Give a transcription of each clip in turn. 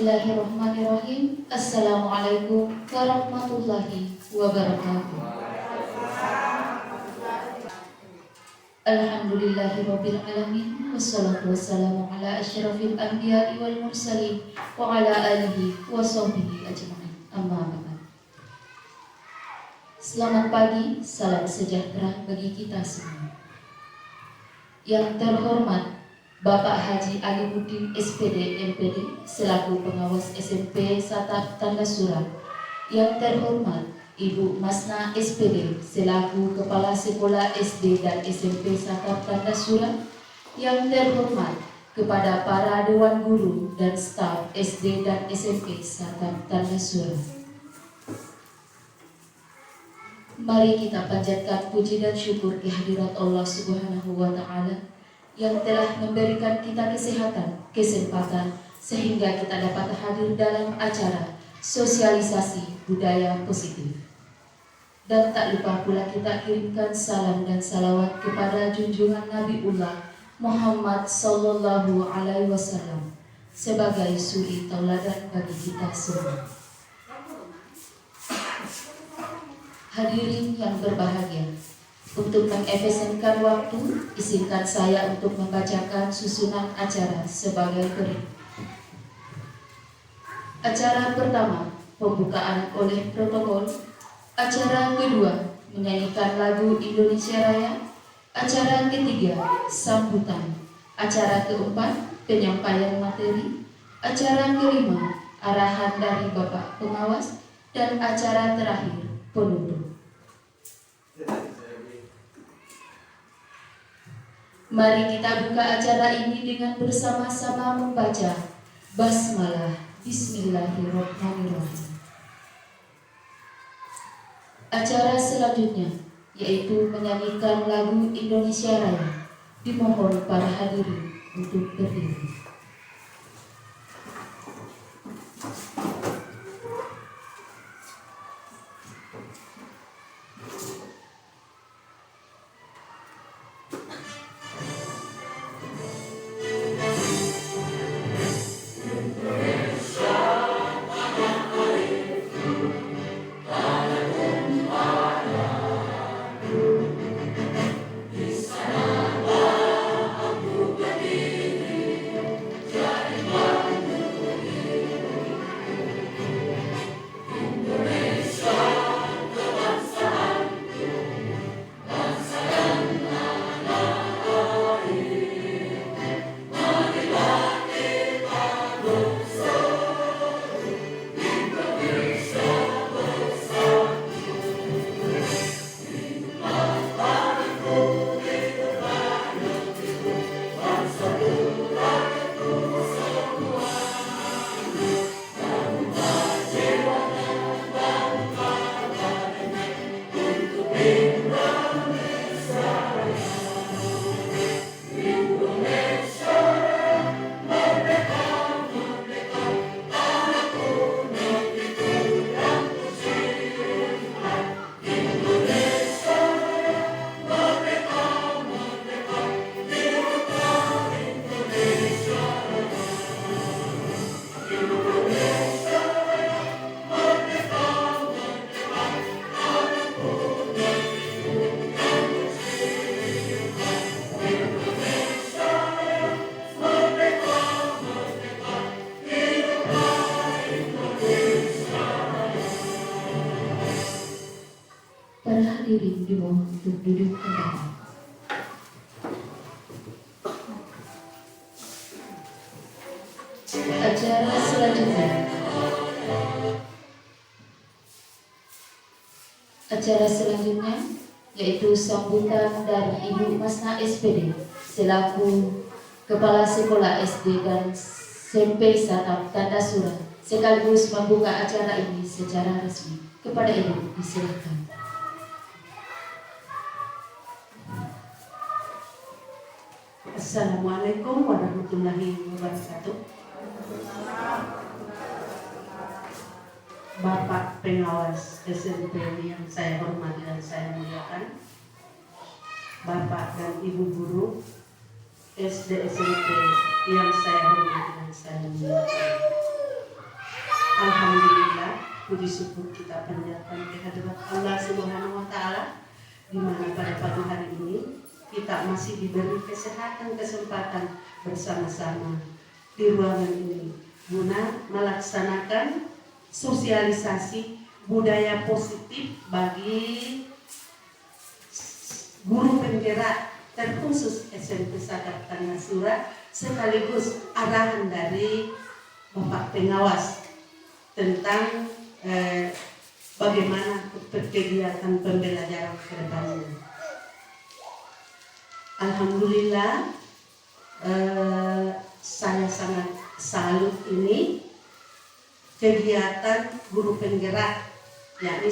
Bismillahirrahmanirrahim. Assalamualaikum warahmatullahi wabarakatuh. Alhamdulillahirabbil alamin wassalatu wassalamu ala asyrafil anbiya'i wal mursalin wa ala alihi wa sahbihi ajma'in. Amma ba'd. Selamat pagi, salam sejahtera bagi kita semua. Yang terhormat Bapak Haji Alimuddin SPD MPD selaku pengawas SMP Satap Tanda Surat. Yang terhormat Ibu Masna SPD selaku Kepala Sekolah SD dan SMP Satap Tanda Surat. Yang terhormat kepada para Dewan Guru dan staf SD dan SMP Satap Tanda Surat. Mari kita panjatkan puji dan syukur kehadirat Allah Subhanahu wa Ta'ala yang telah memberikan kita kesehatan, kesempatan sehingga kita dapat hadir dalam acara sosialisasi budaya positif. Dan tak lupa pula kita kirimkan salam dan salawat kepada junjungan Nabiullah Muhammad Sallallahu Alaihi Wasallam sebagai suri tauladan bagi kita semua. Hadirin yang berbahagia, untuk mengefisienkan waktu, izinkan saya untuk membacakan susunan acara sebagai berikut. Acara pertama, pembukaan oleh protokol. Acara kedua, menyanyikan lagu Indonesia Raya. Acara ketiga, sambutan. Acara keempat, penyampaian materi. Acara kelima, arahan dari Bapak Pengawas. Dan acara terakhir, penutup. Mari kita buka acara ini dengan bersama-sama membaca Basmalah. Bismillahirrahmanirrahim. Acara selanjutnya yaitu menyanyikan lagu Indonesia Raya. Dimohon para hadirin untuk berdiri. Hadirin dimohon untuk duduk kembali. Acara selanjutnya. Acara selanjutnya yaitu sambutan dari Ibu Masna SPD selaku Kepala Sekolah SD dan SMP Satap Tanda Surat sekaligus membuka acara ini secara resmi. Kepada Ibu disilakan. Assalamualaikum warahmatullahi wabarakatuh. Bapak Pengawas SMP yang saya hormati dan saya muliakan, Bapak dan Ibu Guru SD SMP yang saya hormati dan saya muliakan, Alhamdulillah, puji syukur kita panjatkan kehadirat Allah Subhanahu wa Ta'ala, di mana pada pagi hari ini kita masih diberi kesehatan, kesempatan bersama-sama di ruangan ini guna melaksanakan sosialisasi budaya positif bagi guru penggerak terkhusus SMP Sagak Tanahsura, sekaligus arahan dari Bapak Pengawas tentang bagaimana kegiatan pembelajaran ke depannya. Alhamdulillah, saya sangat salut ini kegiatan guru penggerak, yakni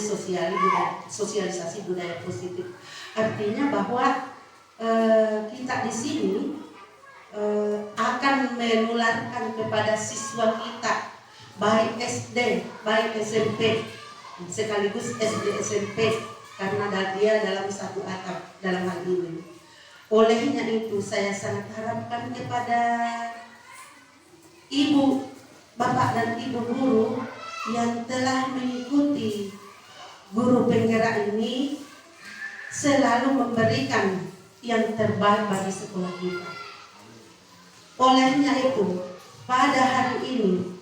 sosialisasi budaya positif. Artinya bahwa kita di sini akan menularkan kepada siswa kita, baik SD, baik SMP, sekaligus SD SMP, karena dia dalam satu atap dalam hal ini. Olehnya itu saya sangat harapkan kepada ibu, bapak dan ibu guru yang telah mengikuti guru penggerak ini selalu memberikan yang terbaik bagi sekolah kita. Olehnya itu, pada hari ini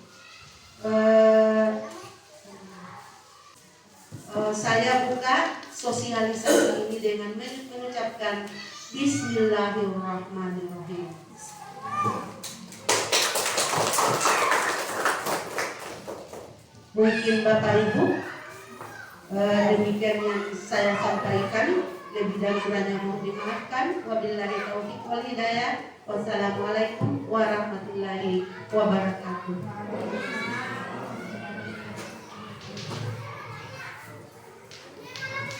saya buka sosialisasi ini dengan mengucapkan Bismillahirrahmanirrahim. Mungkin Bapak Ibu, demikian yang saya sampaikan. Lebih dan kurangnya mohon dimaafkan. Wabillahi taufiq wal hidayah. Wassalamualaikum warahmatullahi wabarakatuh.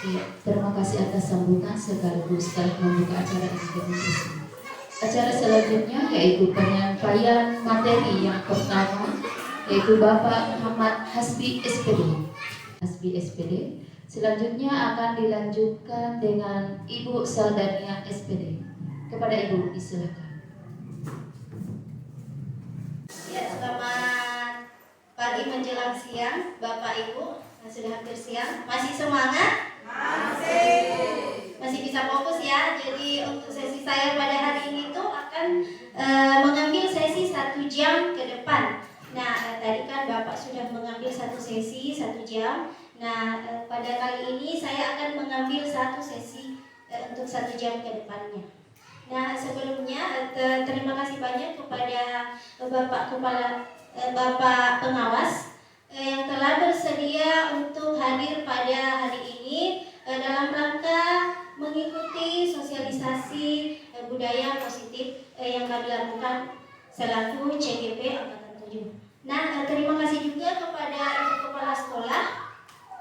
Ya, terima kasih atas sambutan sekaligus telah membuka acara ini dengan resmi. Acara selanjutnya yaitu penyampaian materi yang pertama, yaitu Bapak Muhammad Hasbi SPD. Selanjutnya akan dilanjutkan dengan Ibu Saldania SPD. Kepada Ibu, disilakan. Ya, selamat pagi menjelang siang, Bapak Ibu. Sudah hampir siang. Masih semangat? Masih bisa fokus ya. Jadi untuk sesi saya pada hari ini tuh akan mengambil sesi 1 jam ke depan. Nah, tadi kan Bapak sudah mengambil satu sesi 1 jam. Nah, pada kali ini saya akan mengambil satu sesi untuk 1 jam ke depannya. Nah, sebelumnya terima kasih banyak kepada Bapak Pengawas yang telah bersedia untuk hadir pada hari ini dalam rangka mengikuti sosialisasi budaya positif yang kami lakukan selaku CGP Angkatan 7. Nah, terima kasih juga kepada Ibu Kepala Sekolah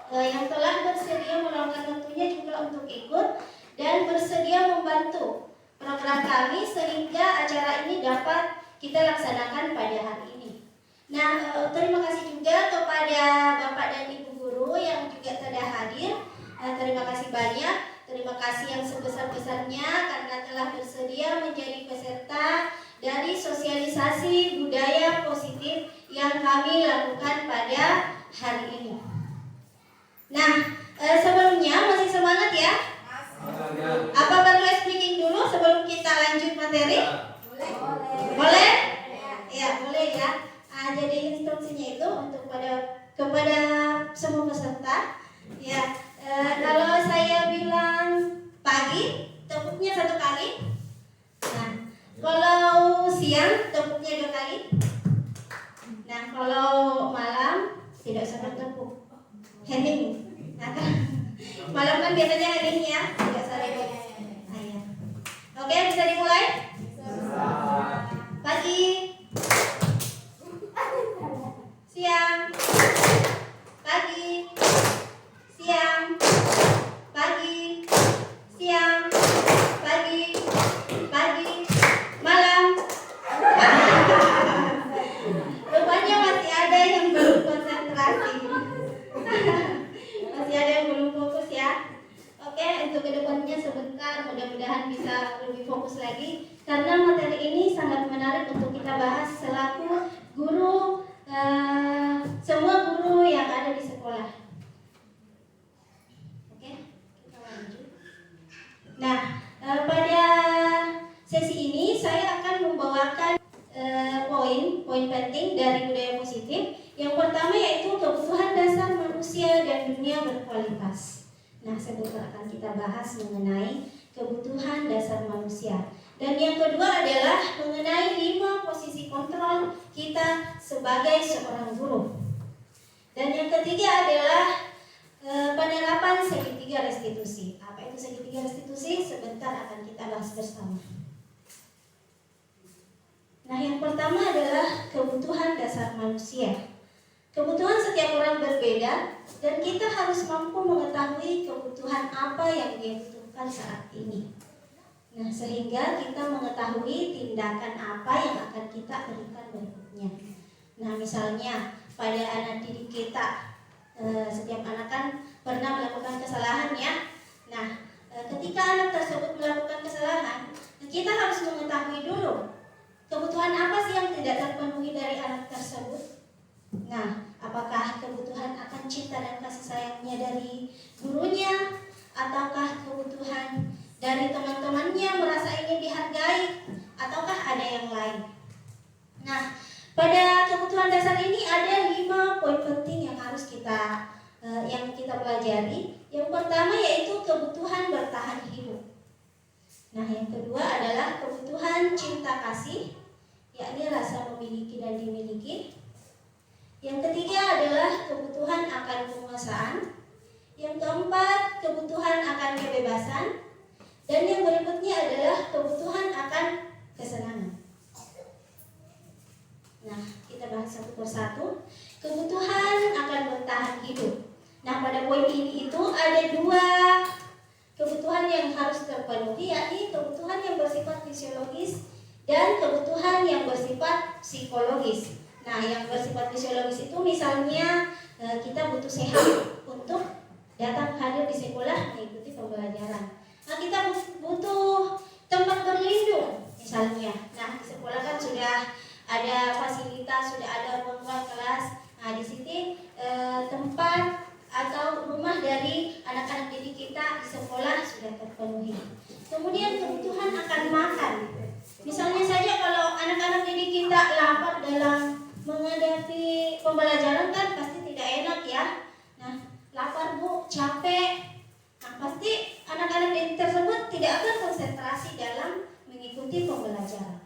yang telah bersedia meluangkan waktunya juga untuk ikut dan bersedia membantu program kami sehingga acara ini dapat kita laksanakan pada hari ini. Nah, terima kasih juga kepada Bapak dan Ibu guru yang juga telah hadir. Terima kasih banyak. Terima kasih yang sebesar-besarnya karena telah bersedia menjadi peserta dari sosialisasi budaya positif yang kami lakukan pada hari ini. Nah, sebelumnya masih semangat ya? Apa perlu speaking dulu sebelum kita lanjut materi? Boleh? Ya, boleh ya. Jadi instruksinya itu untuk kepada semua peserta. Ya, kalau saya bilang pagi, tepuknya 1 kali. Nah, kalau siang, tepuknya 2 kali. Nah, kalau malam tidak usah bertepuk. Hening. Nah, malam kan biasanya hening ya, tidak usah ribut. Oke, bisa dimulai? Pagi, siang, pagi, siang, pagi, siang, pagi, pagi, malam. Rupanya masih ada yang belum konsentrasi. Masih ada yang belum fokus ya. Oke, untuk kedepannya sebentar, mudah-mudahan bisa lebih fokus lagi karena materi ini sangat menarik untuk kita bahas selaku guru semua poin penting dari budaya positif. Yang pertama yaitu kebutuhan dasar manusia dan dunia berkualitas. Nah, sebentar akan kita bahas mengenai kebutuhan dasar manusia. Dan yang kedua adalah mengenai 5 posisi kontrol kita sebagai seorang guru. Dan yang ketiga adalah penerapan segitiga restitusi. Apa itu segitiga restitusi? Sebentar akan kita bahas bersama. Nah, yang pertama adalah kebutuhan dasar manusia. Kebutuhan setiap orang berbeda dan kita harus mampu mengetahui kebutuhan apa yang dia butuhkan saat ini. Nah, sehingga kita mengetahui tindakan apa yang akan kita berikan berikutnya. Nah, misalnya pada anak didik kita, setiap anak kan pernah melakukan kesalahan ya. Nah, ketika anak tersebut melakukan kesalahan, kita harus mengetahui dulu kebutuhan apa sih yang tidak terpenuhi dari anak tersebut. Nah, apakah kebutuhan akan cinta dan kasih sayangnya dari gurunya, ataukah kebutuhan dari teman-temannya merasa ingin dihargai, ataukah ada yang lain. Nah, pada kebutuhan dasar ini ada 5 poin penting yang harus kita pelajari. Yang pertama yaitu kebutuhan bertahan hidup. Nah, yang kedua adalah kebutuhan cinta kasih, yakni rasa memiliki dan dimiliki. Yang ketiga adalah kebutuhan akan penguasaan. Yang keempat, kebutuhan akan kebebasan. Dan yang berikutnya adalah kebutuhan akan kesenangan. Nah, kita bahas satu persatu. Kebutuhan akan bertahan hidup. Nah, pada poin ini itu ada 2 kebutuhan yang harus terpenuhi, yakni kebutuhan yang bersifat fisiologis dan kebutuhan yang bersifat psikologis. Nah, yang bersifat fisiologis itu misalnya kita butuh sehat untuk datang hadir di sekolah mengikuti pembelajaran. Nah, kita butuh tempat berlindung misalnya. Nah, di sekolah kan sudah ada fasilitas, sudah ada ruang kelas. Nah, di sini tempat atau rumah dari anak-anak didik kita di sekolah sudah terpenuhi. Kemudian kebutuhan akan makan. Misalnya saja kalau anak-anak didik kita lapar dalam menghadapi pembelajaran kan pasti tidak enak ya. Nah, lapar bu, capek. Nah, pasti anak-anak didik tersebut tidak akan konsentrasi dalam mengikuti pembelajaran.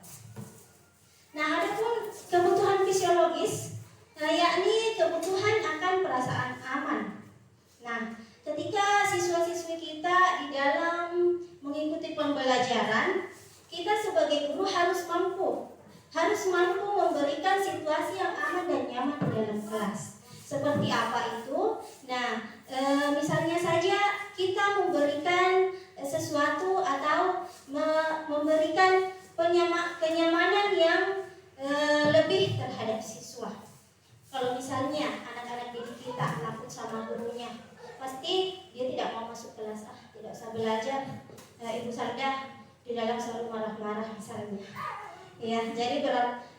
Nah, adapun kebutuhan fisiologis, yakni kebutuhan akan perasaan aman. Nah, ketika siswa-siswi kita di dalam mengikuti pembelajaran, kita sebagai guru harus mampu memberikan situasi yang aman dan nyaman di dalam kelas. Seperti apa itu? Nah, misalnya saja kita memberikan sesuatu atau memberikan kenyamanan yang lebih terhadap siswa. Kalau misalnya anak-anak didik kita takut sama gurunya, pasti dia tidak mau masuk kelas, tidak usah belajar. Ibu Sarda di dalam selalu marah-marah misalnya. Ya, jadi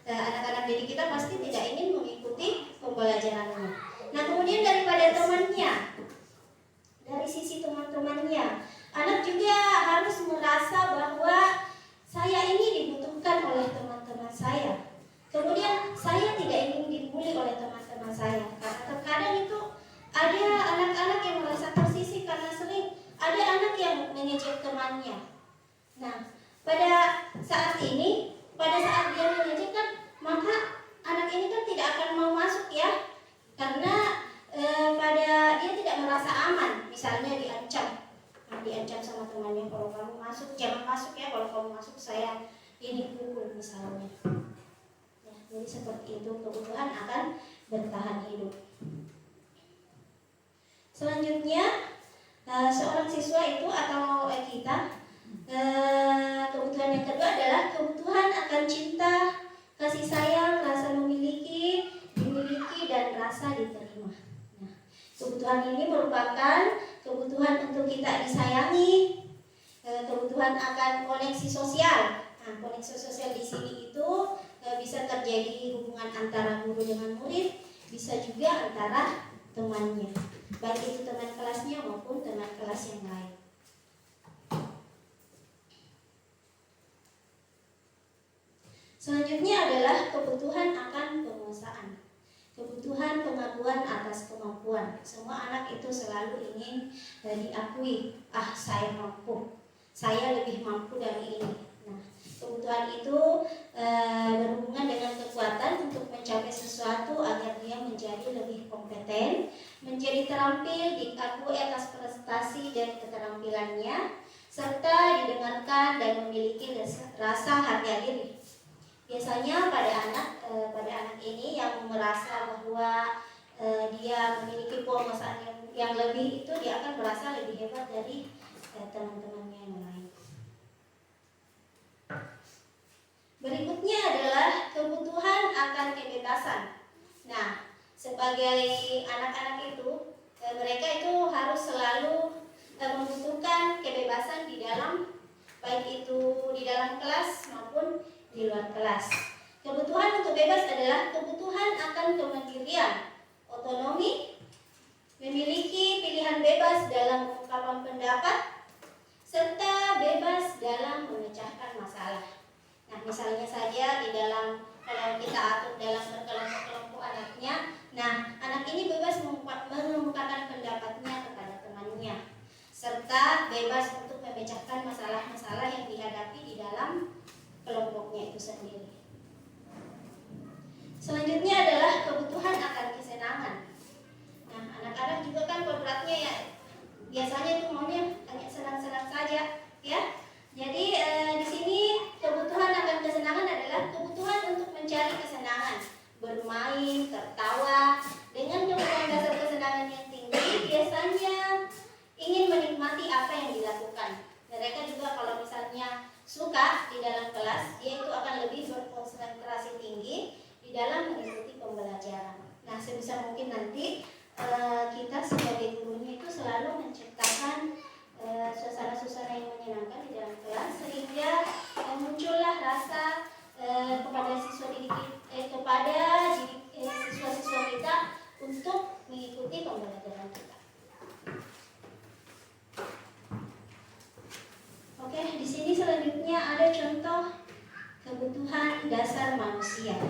anak-anak didik kita pasti tidak ingin mengikuti pembelajarannya. Nah, kemudian daripada temannya, dari sisi teman-temannya, anak juga harus merasa bahwa saya ini dibutuhkan oleh teman-teman saya. Kemudian saya tidak ingin dibully oleh teman-teman saya. Karena terkadang itu ada anak-anak yang merasa tersisih karena sering ada anak yang mengejek temannya. Nah, pada saat dia mengejek kan, maka anak ini kan tidak akan mau masuk ya, karena dia tidak merasa aman. Misalnya diancam sama temannya, kalau kamu masuk jangan masuk ya, kalau kamu masuk saya ini pukul misalnya. Ya, jadi seperti itu kebutuhan akan bertahan hidup. Selanjutnya seorang siswa itu atau kita, kebutuhan yang kedua adalah kebutuhan akan cinta, kasih sayang, rasa memiliki, dimiliki, dan rasa diterima. Nah, kebutuhan ini merupakan kebutuhan untuk kita disayangi, kebutuhan akan koneksi sosial. Nah, koneksi sosial di sini itu bisa terjadi hubungan antara guru dengan murid, bisa juga antara temannya, baik itu teman kelasnya maupun teman kelas yang lain. Selanjutnya adalah kebutuhan akan penguasaan. Kebutuhan pengakuan atas kemampuan. Semua anak itu selalu ingin diakui, saya mampu, saya lebih mampu dari ini. Nah, kebutuhan itu berhubungan dengan kekuatan untuk mencapai sesuatu agar dia menjadi lebih kompeten, menjadi terampil, diakui atas prestasi dan keterampilannya, serta didengarkan dan memiliki rasa harga diri. Biasanya pada anak ini yang merasa bahwa dia memiliki penguasaan yang lebih, itu dia akan merasa lebih hebat dari teman-temannya yang lain. Berikutnya adalah kebutuhan akan kebebasan. Nah, sebagai anak-anak itu, mereka itu harus selalu membutuhkan kebebasan di dalam, baik itu di dalam kelas maupun di luar kelas. Kebutuhan untuk bebas adalah kebutuhan akan kemandirian, otonomi, memiliki pilihan bebas dalam ungkapan pendapat, serta bebas dalam memecahkan masalah. Nah, misalnya saja di dalam, kalau kita atur dalam berkelompok-kelompok anaknya, nah anak ini bebas mengemukakan pendapatnya kepada temannya, serta bebas untuk memecahkan masalah-masalah yang dihadapi di dalam kelompoknya itu sendiri. Selanjutnya adalah kebutuhan akan kesenangan. Nah, anak-anak juga kan beratnya ya, biasanya itu maunya hanya senang-senang saja, ya. Jadi di sini kebutuhan akan kesenangan adalah kebutuhan untuk mencari kesenangan, bermain, tertawa. Dengan kebutuhan dasar kesenangan yang tinggi, biasanya ingin menikmati apa yang dilakukan. Mereka juga kalau misalnya suka di dalam kelas, dia itu akan lebih berkonsentrasi tinggi di dalam mengikuti pembelajaran. Nah, sebisa mungkin nanti kita sebagai gurunya itu selalu menciptakan suasana-suasana yang menyenangkan di dalam kelas, sehingga muncullah rasa kepada siswa-siswa kita untuk mengikuti pembelajaran kita. Oke, di sini selanjutnya ada contoh kebutuhan dasar manusia.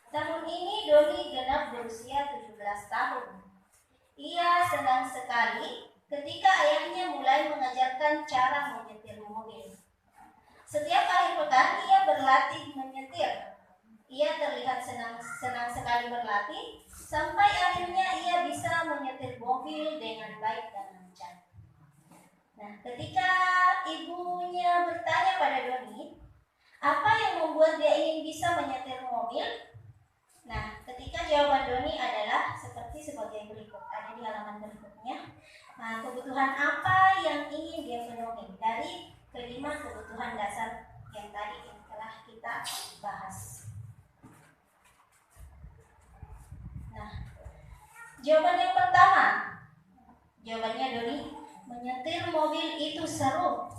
Tahun ini Doni genap berusia 17 tahun. Ia senang sekali ketika ayahnya mulai mengajarkan cara menyetir mobil. Setiap akhir pekan ia berlatih menyetir. Ia terlihat senang sekali berlatih, sampai akhirnya ia bisa menyetir mobil dengan baik dan lancar. Nah, ketika ibunya bertanya pada Doni, apa yang membuat dia ingin bisa menyetir mobil? Nah, ketika jawaban Doni adalah sebagai berikut, ada di halaman berikutnya. Nah, kebutuhan apa yang ingin dia penuhi dari kelima kebutuhan dasar yang tadi yang telah kita bahas. Nah, jawaban yang pertama, jawabannya Doni, menyetir mobil itu seru.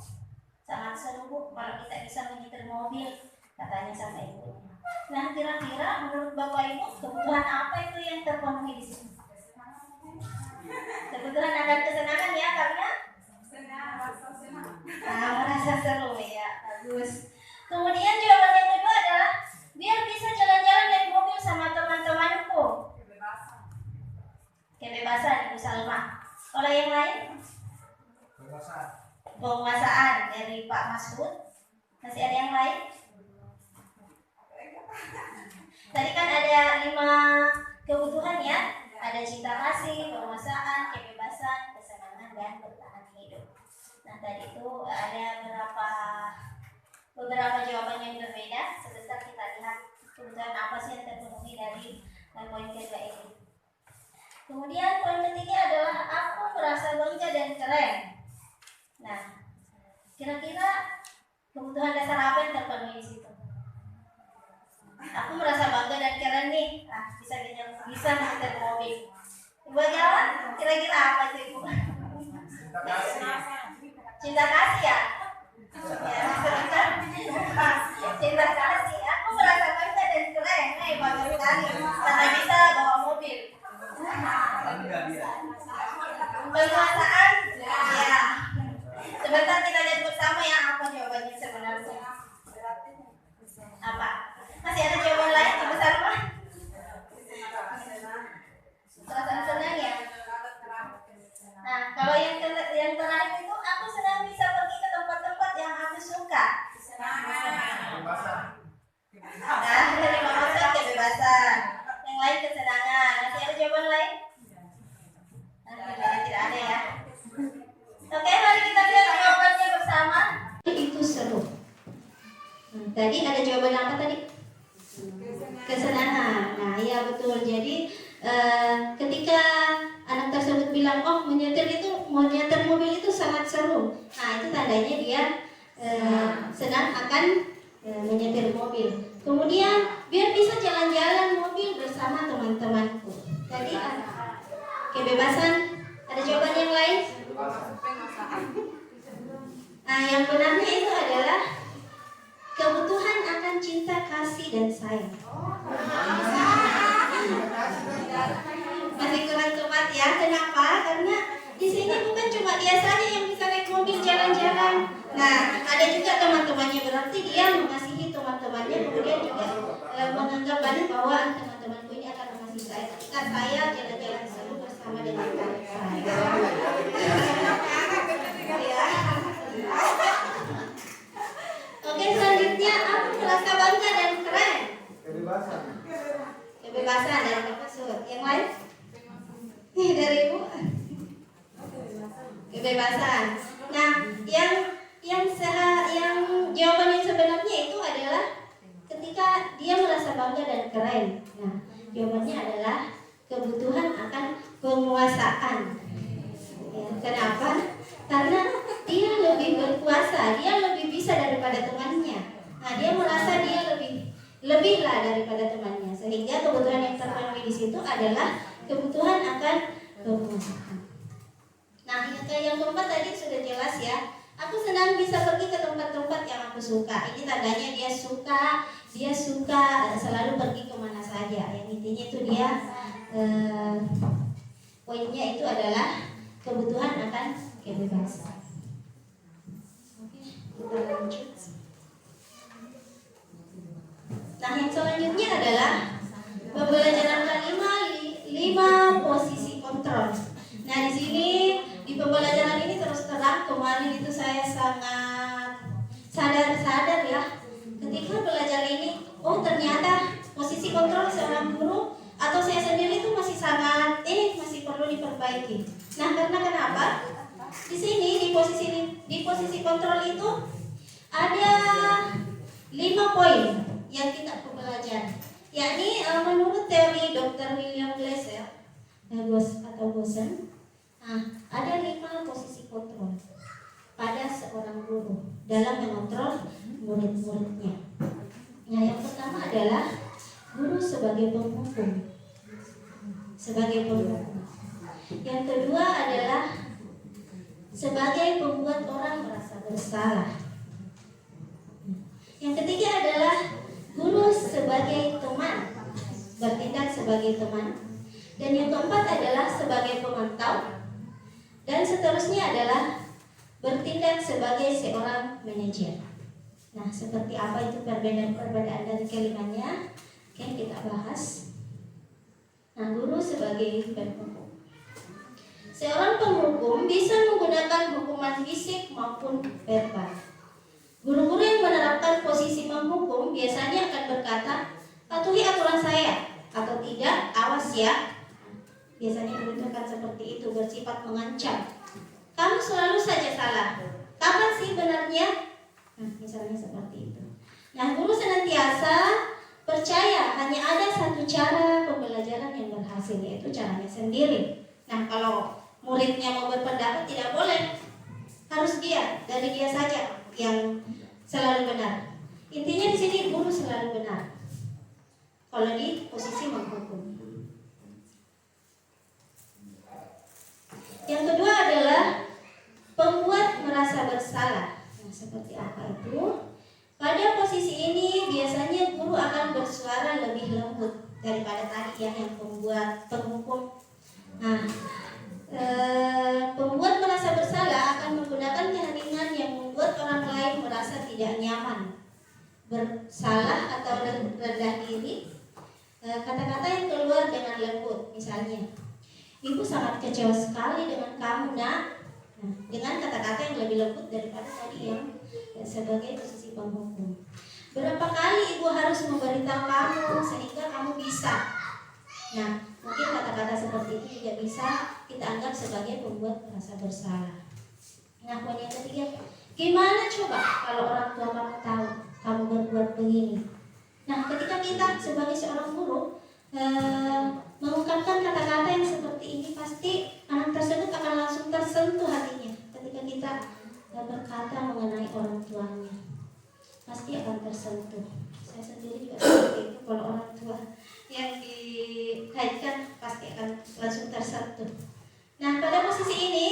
Sangat seru Bu, kalau kita bisa menyetir mobil, katanya sama ibunya. Nah, kira-kira menurut Bapak Ibu, kebutuhan apa itu yang terpenuhi di sini? Kebutuhan akan kesenangan ya, karena merasa seru ya, bagus. Kemudian jawaban yang kedua adalah biar bisa jalan-jalan naik mobil sama teman-temanku. Kebebasan Ibu Salma. Kalau yang lain? Penguasaan dari Pak Masud. Masih ada yang lain? Tadi kan ada 5 kebutuhan ya. Ada cinta kasih, penguasaan, kebebasan, kesenangan, dan bertahan hidup. Nah, tadi itu ada beberapa jawaban yang berbeda. Sebentar kita lihat kebutuhan apa sih yang terpenuhi dari poin kedua ini. Kemudian poin ketiga adalah aku merasa bangga dan keren. Nah, kira-kira kebutuhan dasar apa yang terpenuhi di situ? Aku merasa bangga dan keren nih. Nah, bisa menyetir mobil. Ibu jawab, kira-kira apa itu Ibu? Cinta kasih ya? Ya, sebentar. Cinta kasih. Aku merasa bangga dan keren. Bangga sekali karena bisa bawa mobil. Penguasaan? Ya. Sebentar kita lihat bersama ya apa jawabannya sebenarnya. Apa? Tadi ada jawaban apa tadi? Kesenangan. Nah, iya betul. Jadi ketika anak tersebut bilang, oh menyetir mobil itu sangat seru. Nah, itu tandanya dia senang akan menyetir mobil. Kemudian biar bisa jalan-jalan mobil bersama teman-temanku. Tadi kebebasan. Ada jawaban yang lain? Nah, yang benarnya itu adalah kebutuhan akan cinta, kasih, dan sayang. Masih kurang tepat ya. Kenapa? Karena di sini bukan cuma dia saja yang bisa naik mobil jalan-jalan. Nah, ada juga teman-temannya. Berarti dia mengasihi teman-temannya, kemudian juga menganggap bahwa teman-temanku ini akan mengasihi saya. Ketika saya jalan-jalan seru bersama dengan teman saya. Ya. Oke, selanjutnya aku merasa bangga dan keren. Kebebasan dari Bapak Sud. Yang lain? Dari Ibu? Kebebasan. Nah, yang jawaban yang sebenarnya itu adalah ketika dia merasa bangga dan keren. Nah, jawabannya adalah kebutuhan akan penguasaan. Ya, kenapa? Karena dia lebih berkuasa, dia lebih bisa daripada temannya. Nah, dia merasa dia lebihlah daripada temannya, sehingga kebutuhan yang terpenuhi di situ adalah kebutuhan akan penguasaan. Nah, yang keempat tadi sudah jelas ya. Aku senang bisa pergi ke tempat-tempat yang aku suka. Ini tandanya dia suka selalu pergi kemana saja. Yang intinya itu dia poinnya itu adalah kebutuhan akan kebebasan. Oke, kita lanjut. Nah, yang selanjutnya adalah pembelajaran kelima 5 posisi kontrol. Nah, di sini di pembelajaran ini terus terang kemarin itu saya sangat sadar ya ketika belajar ini. Oh, ternyata posisi kontrol seorang guru atau saya sendiri itu masih masih perlu diperbaiki. Nah, karena kenapa? Di sini di posisi kontrol itu ada 5 poin yang kita pelajari. Yakni menurut teori Dr. William Glasser atau Gosen, ada 5 posisi kontrol pada seorang guru dalam mengontrol murid-muridnya. Nah, yang pertama adalah guru sebagai penghukum. Yang kedua adalah sebagai pembuat orang merasa bersalah. Yang ketiga adalah guru sebagai teman, bertindak sebagai teman. Dan yang keempat adalah sebagai pemantau. Dan seterusnya adalah bertindak sebagai seorang manajer. Nah, seperti apa itu perbedaan dari kelimanya? Oke, kita bahas. Nah, guru sebagai penghukum. Seorang penghukum bisa menggunakan hukuman fisik maupun verbal. Guru-guru yang menerapkan posisi menghukum biasanya akan berkata, patuhi aturan saya, atau tidak, awas ya. Biasanya guru akan seperti itu, bersifat mengancam. Kamu selalu saja salah. Kapan sih benarnya? Nah, misalnya seperti itu. Nah, guru senantiasa percaya hanya ada satu cara pembelajaran yang berhasil, yaitu caranya sendiri. Nah, kalau muridnya mau berpendapat tidak boleh, harus dari dia saja yang selalu benar. Intinya di sini guru selalu benar kalau di posisi menghukum. Yang kedua adalah pembuat merasa bersalah. Nah, seperti apa itu? Pada posisi ini biasanya guru akan bersuara lebih lembut daripada tadi yang pembuat penghukum. Nah, pembuat merasa bersalah akan menggunakan keheningan yang membuat orang lain merasa tidak nyaman, bersalah atau rendah diri. Kata-kata yang keluar dengan lembut, misalnya, ibu sangat kecewa sekali dengan kamu, nak. Nah, dengan kata-kata yang lebih lembut daripada tadi yang sebagai posisi penghukum. Berapa kali ibu harus memberitahu kamu sehingga kamu bisa? Nah, mungkin kata-kata seperti itu juga bisa kita anggap sebagai pembuat merasa bersalah. Nah, poin yang ketiga, gimana coba kalau orang tua kamu tahu? kamu berbuat begini. Nah, ketika kita sebagai seorang guru mengungkapkan kata-kata yang seperti ini, pasti anak tersebut akan langsung tersentuh hatinya. Ketika kita berkata mengenai orang tuanya, pasti akan tersentuh. Saya sendiri juga seperti itu, kalau orang tua yang dikaitkan pasti akan langsung tersentuh. Nah, pada posisi ini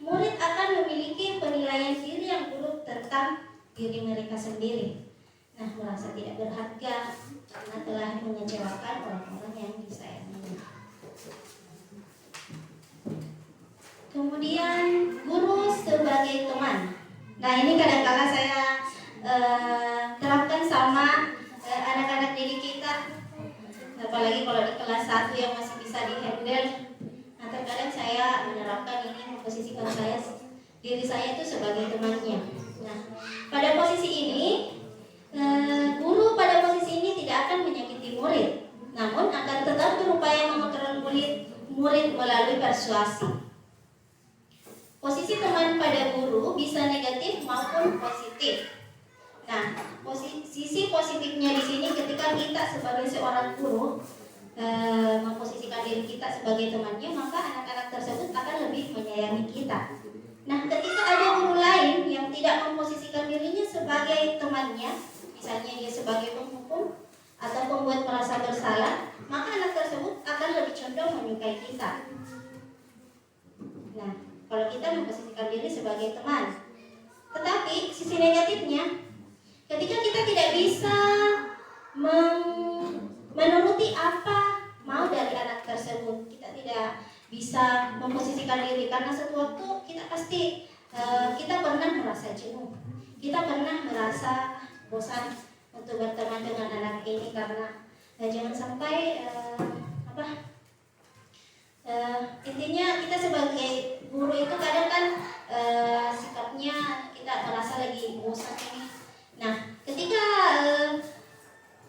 murid akan memiliki penilaian diri yang buruk tentang diri mereka sendiri. Nah, merasa tidak berharga karena telah mengecewakan orang-orang yang disayangi. Kemudian guru sebagai teman. Nah, ini kadang-kala saya terapkan sama anak-anak didik kita, apalagi kalau di kelas 1 yang masih bisa di-handle. Nah, terkadang saya menerapkan ini, memposisikan diri saya itu sebagai temannya. Nah, pada posisi ini guru pada posisi ini tidak akan menyakiti murid, namun akan tetap berupaya mengontrol murid melalui persuasi. Posisi teman pada guru bisa negatif maupun positif. Nah, sisi positifnya di sini ketika kita sebagai seorang guru memposisikan diri kita sebagai temannya, maka anak-anak tersebut akan lebih menyayangi kita. Nah, ketika ada guru lain yang tidak memposisikan dirinya sebagai temannya, misalnya dia sebagai penghukum atau pembuat merasa bersalah, maka anak tersebut akan lebih condong menyukai kita. Nah, kalau kita memposisikan diri sebagai teman. Tetapi sisi negatifnya, ketika kita tidak bisa menuruti apa mau dari anak tersebut, kita tidak bisa memposisikan diri, karena suatu waktu kita pasti kita pernah merasa jenuh, kita pernah merasa bosan untuk berteman dengan anak ini, karena jangan sampai intinya kita sebagai guru itu kadang kan sikapnya kita merasa lagi bosan ini. Nah, ketika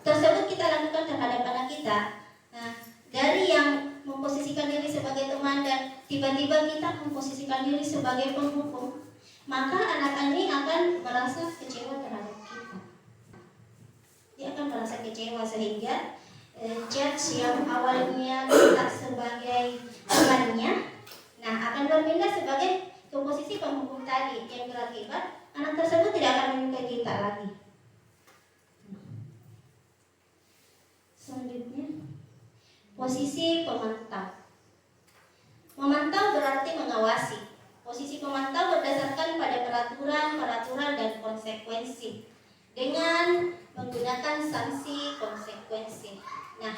tersebut kita lakukan terhadap anak kita, nah, dari yang memposisikan diri sebagai teman dan tiba-tiba kita memposisikan diri sebagai penghukum, maka anak ini akan merasa kecewa terhadap kita. Dia akan merasa kecewa sehingga judge yang awalnya kita sebagai temannya, nah, akan berpindah sebagai ke posisi penghukum tadi, yang berakibat anak tersebut tidak akan menyukai kita lagi. Selanjutnya, posisi pemantau. Memantau berarti mengawasi. Posisi pemantau berdasarkan pada peraturan dan konsekuensi dengan menggunakan sanksi konsekuensi. Nah,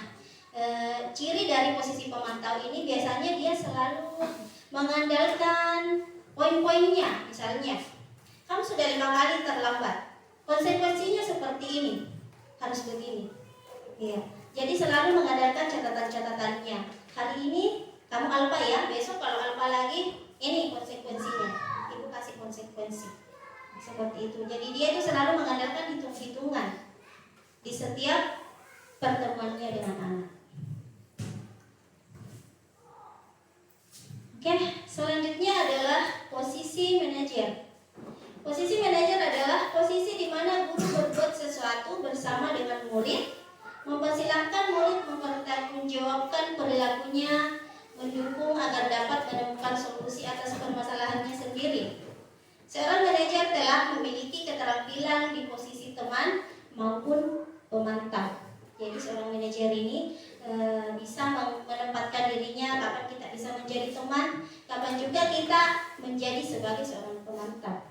ciri dari posisi pemantau ini biasanya dia selalu mengandalkan poin-poinnya. Misalnya, kamu sudah 5 kali terlambat, konsekuensinya seperti ini, harus begini. Ya, jadi selalu mengandalkan catatan-catatannya. Hari ini kamu alpa ya, besok kalau alpa lagi, ini konsekuensinya. Ibu kasih konsekuensi. Seperti itu. Jadi dia itu selalu mengandalkan hitung-hitungan di setiap pertemuannya dengan anak. Oke, selanjutnya adalah posisi manajer. Posisi manajer adalah posisi di mana guru berbuat sesuatu bersama dengan murid, mempersilahkan murid mempertanggungjawabkan perilakunya, mendukung agar dapat menemukan solusi atas permasalahannya sendiri. Seorang manajer telah memiliki keterampilan di posisi teman maupun pemantau. Jadi seorang manajer ini bisa menempatkan dirinya kapan kita bisa menjadi teman, kapan juga kita menjadi sebagai seorang pemantau.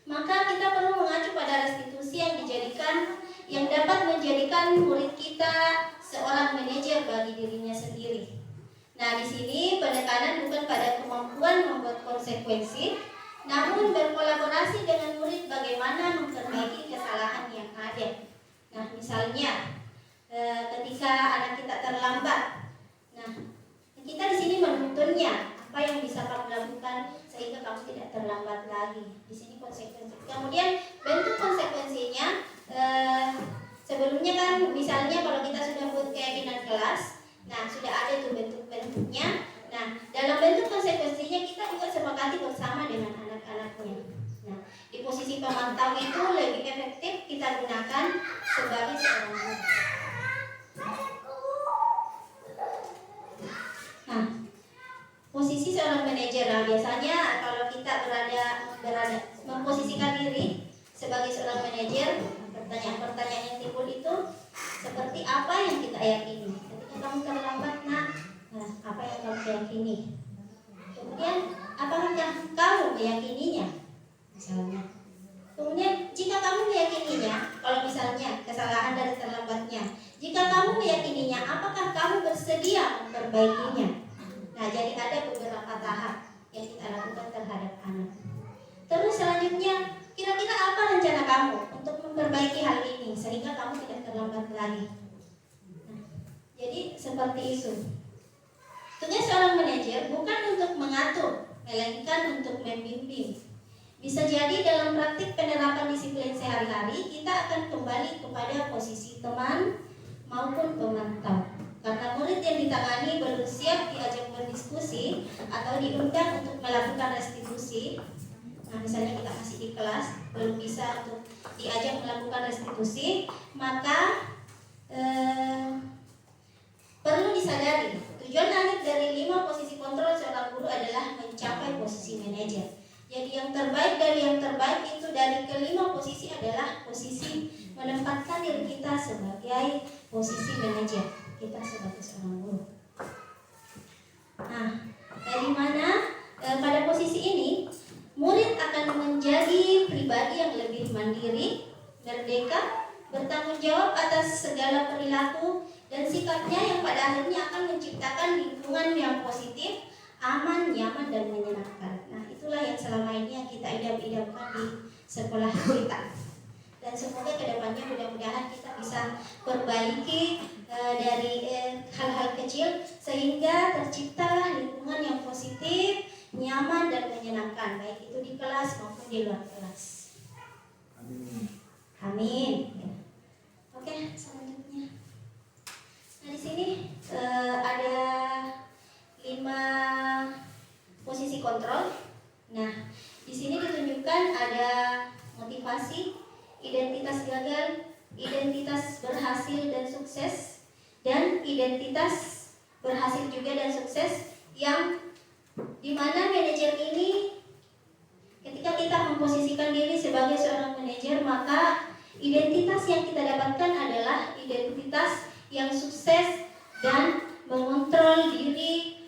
Maka kita perlu mengacu pada restitusi yang dapat menjadikan murid kita seorang manajer bagi dirinya sendiri. Nah, di sini penekanan bukan pada kemampuan membuat konsekuensi, namun berkolaborasi dengan murid bagaimana memperbaiki kesalahan yang ada. Nah, misalnya ketika anak kita terlambat, nah, kita di sini menuntunnya apa yang bisa kamu lakukan sehingga kamu tidak terlambat lagi. Di sini konsekuensi. Kemudian bentuk konsekuensinya, sebelumnya kan misalnya kalau kita sudah buat keyakinan kelas, nah sudah ada tuh bentuk-bentuknya. Nah, dalam bentuk konsekuensinya kita juga sepakati bersama dengan anak-anaknya. Nah, di posisi pemantau itu lebih efektif kita gunakan sebagai seorang guru. Nah, posisi seorang manajer, nah, biasanya kalau kita berada memposisikan diri sebagai seorang manajer, pertanyaan-pertanyaan yang timbul itu seperti apa yang kita yakini. Ketika kamu terlambat, nah apa yang kamu yakini? Kemudian, apakah kamu meyakininya? Misalnya. Kemudian, jika kamu meyakininya, kalau misalnya kesalahan dari terlambatnya, jika kamu meyakininya, apakah kamu bersedia memperbaikinya? Nah, jadi ada beberapa tahap yang kita lakukan terhadap anak. Terus selanjutnya, kira-kira apa rencana kamu untuk memperbaiki hal ini sehingga kamu tidak terlambat lagi? Nah, jadi seperti itu. Tugas seorang manajer bukan untuk mengatur, melainkan untuk membimbing. Bisa jadi dalam praktik penerapan disiplin sehari-hari kita akan kembali kepada posisi teman maupun pemantau. Karena murid yang ditangani belum siap diajak berdiskusi atau diundang untuk melakukan restitusi. Nah, misalnya kita masih di kelas, belum bisa untuk diajak melakukan restitusi, maka perlu disadari, tujuan akhir dari 5 posisi kontrol seorang guru adalah mencapai posisi manajer. Jadi yang terbaik dari yang terbaik itu dari kelima posisi adalah posisi menempatkan diri kita sebagai posisi manajer, kita sebagai seorang guru. Nah, dari mana pada posisi ini murid akan menjadi pribadi yang lebih mandiri, merdeka, bertanggung jawab atas segala perilaku dan sikapnya yang pada akhirnya akan menciptakan lingkungan yang positif, aman, nyaman, dan menyenangkan. Nah, itulah yang selama ini yang kita idam-idamkan di sekolah kita. Dan semoga kedepannya mudah-mudahan kita bisa perbaiki dari hal-hal kecil sehingga terciptalah lingkungan yang positif, nyaman, dan menyenangkan, baik itu di kelas maupun di luar kelas. Amin. Oke, selanjutnya. Nah, di sini ada 5 posisi kontrol. Nah, di sini ditunjukkan ada motivasi, identitas gagal, identitas berhasil dan sukses, dan identitas berhasil juga dan sukses, yang dimana manajer ini ketika kita memposisikan diri sebagai seorang manajer, maka identitas yang kita dapatkan adalah identitas yang sukses dan mengontrol diri,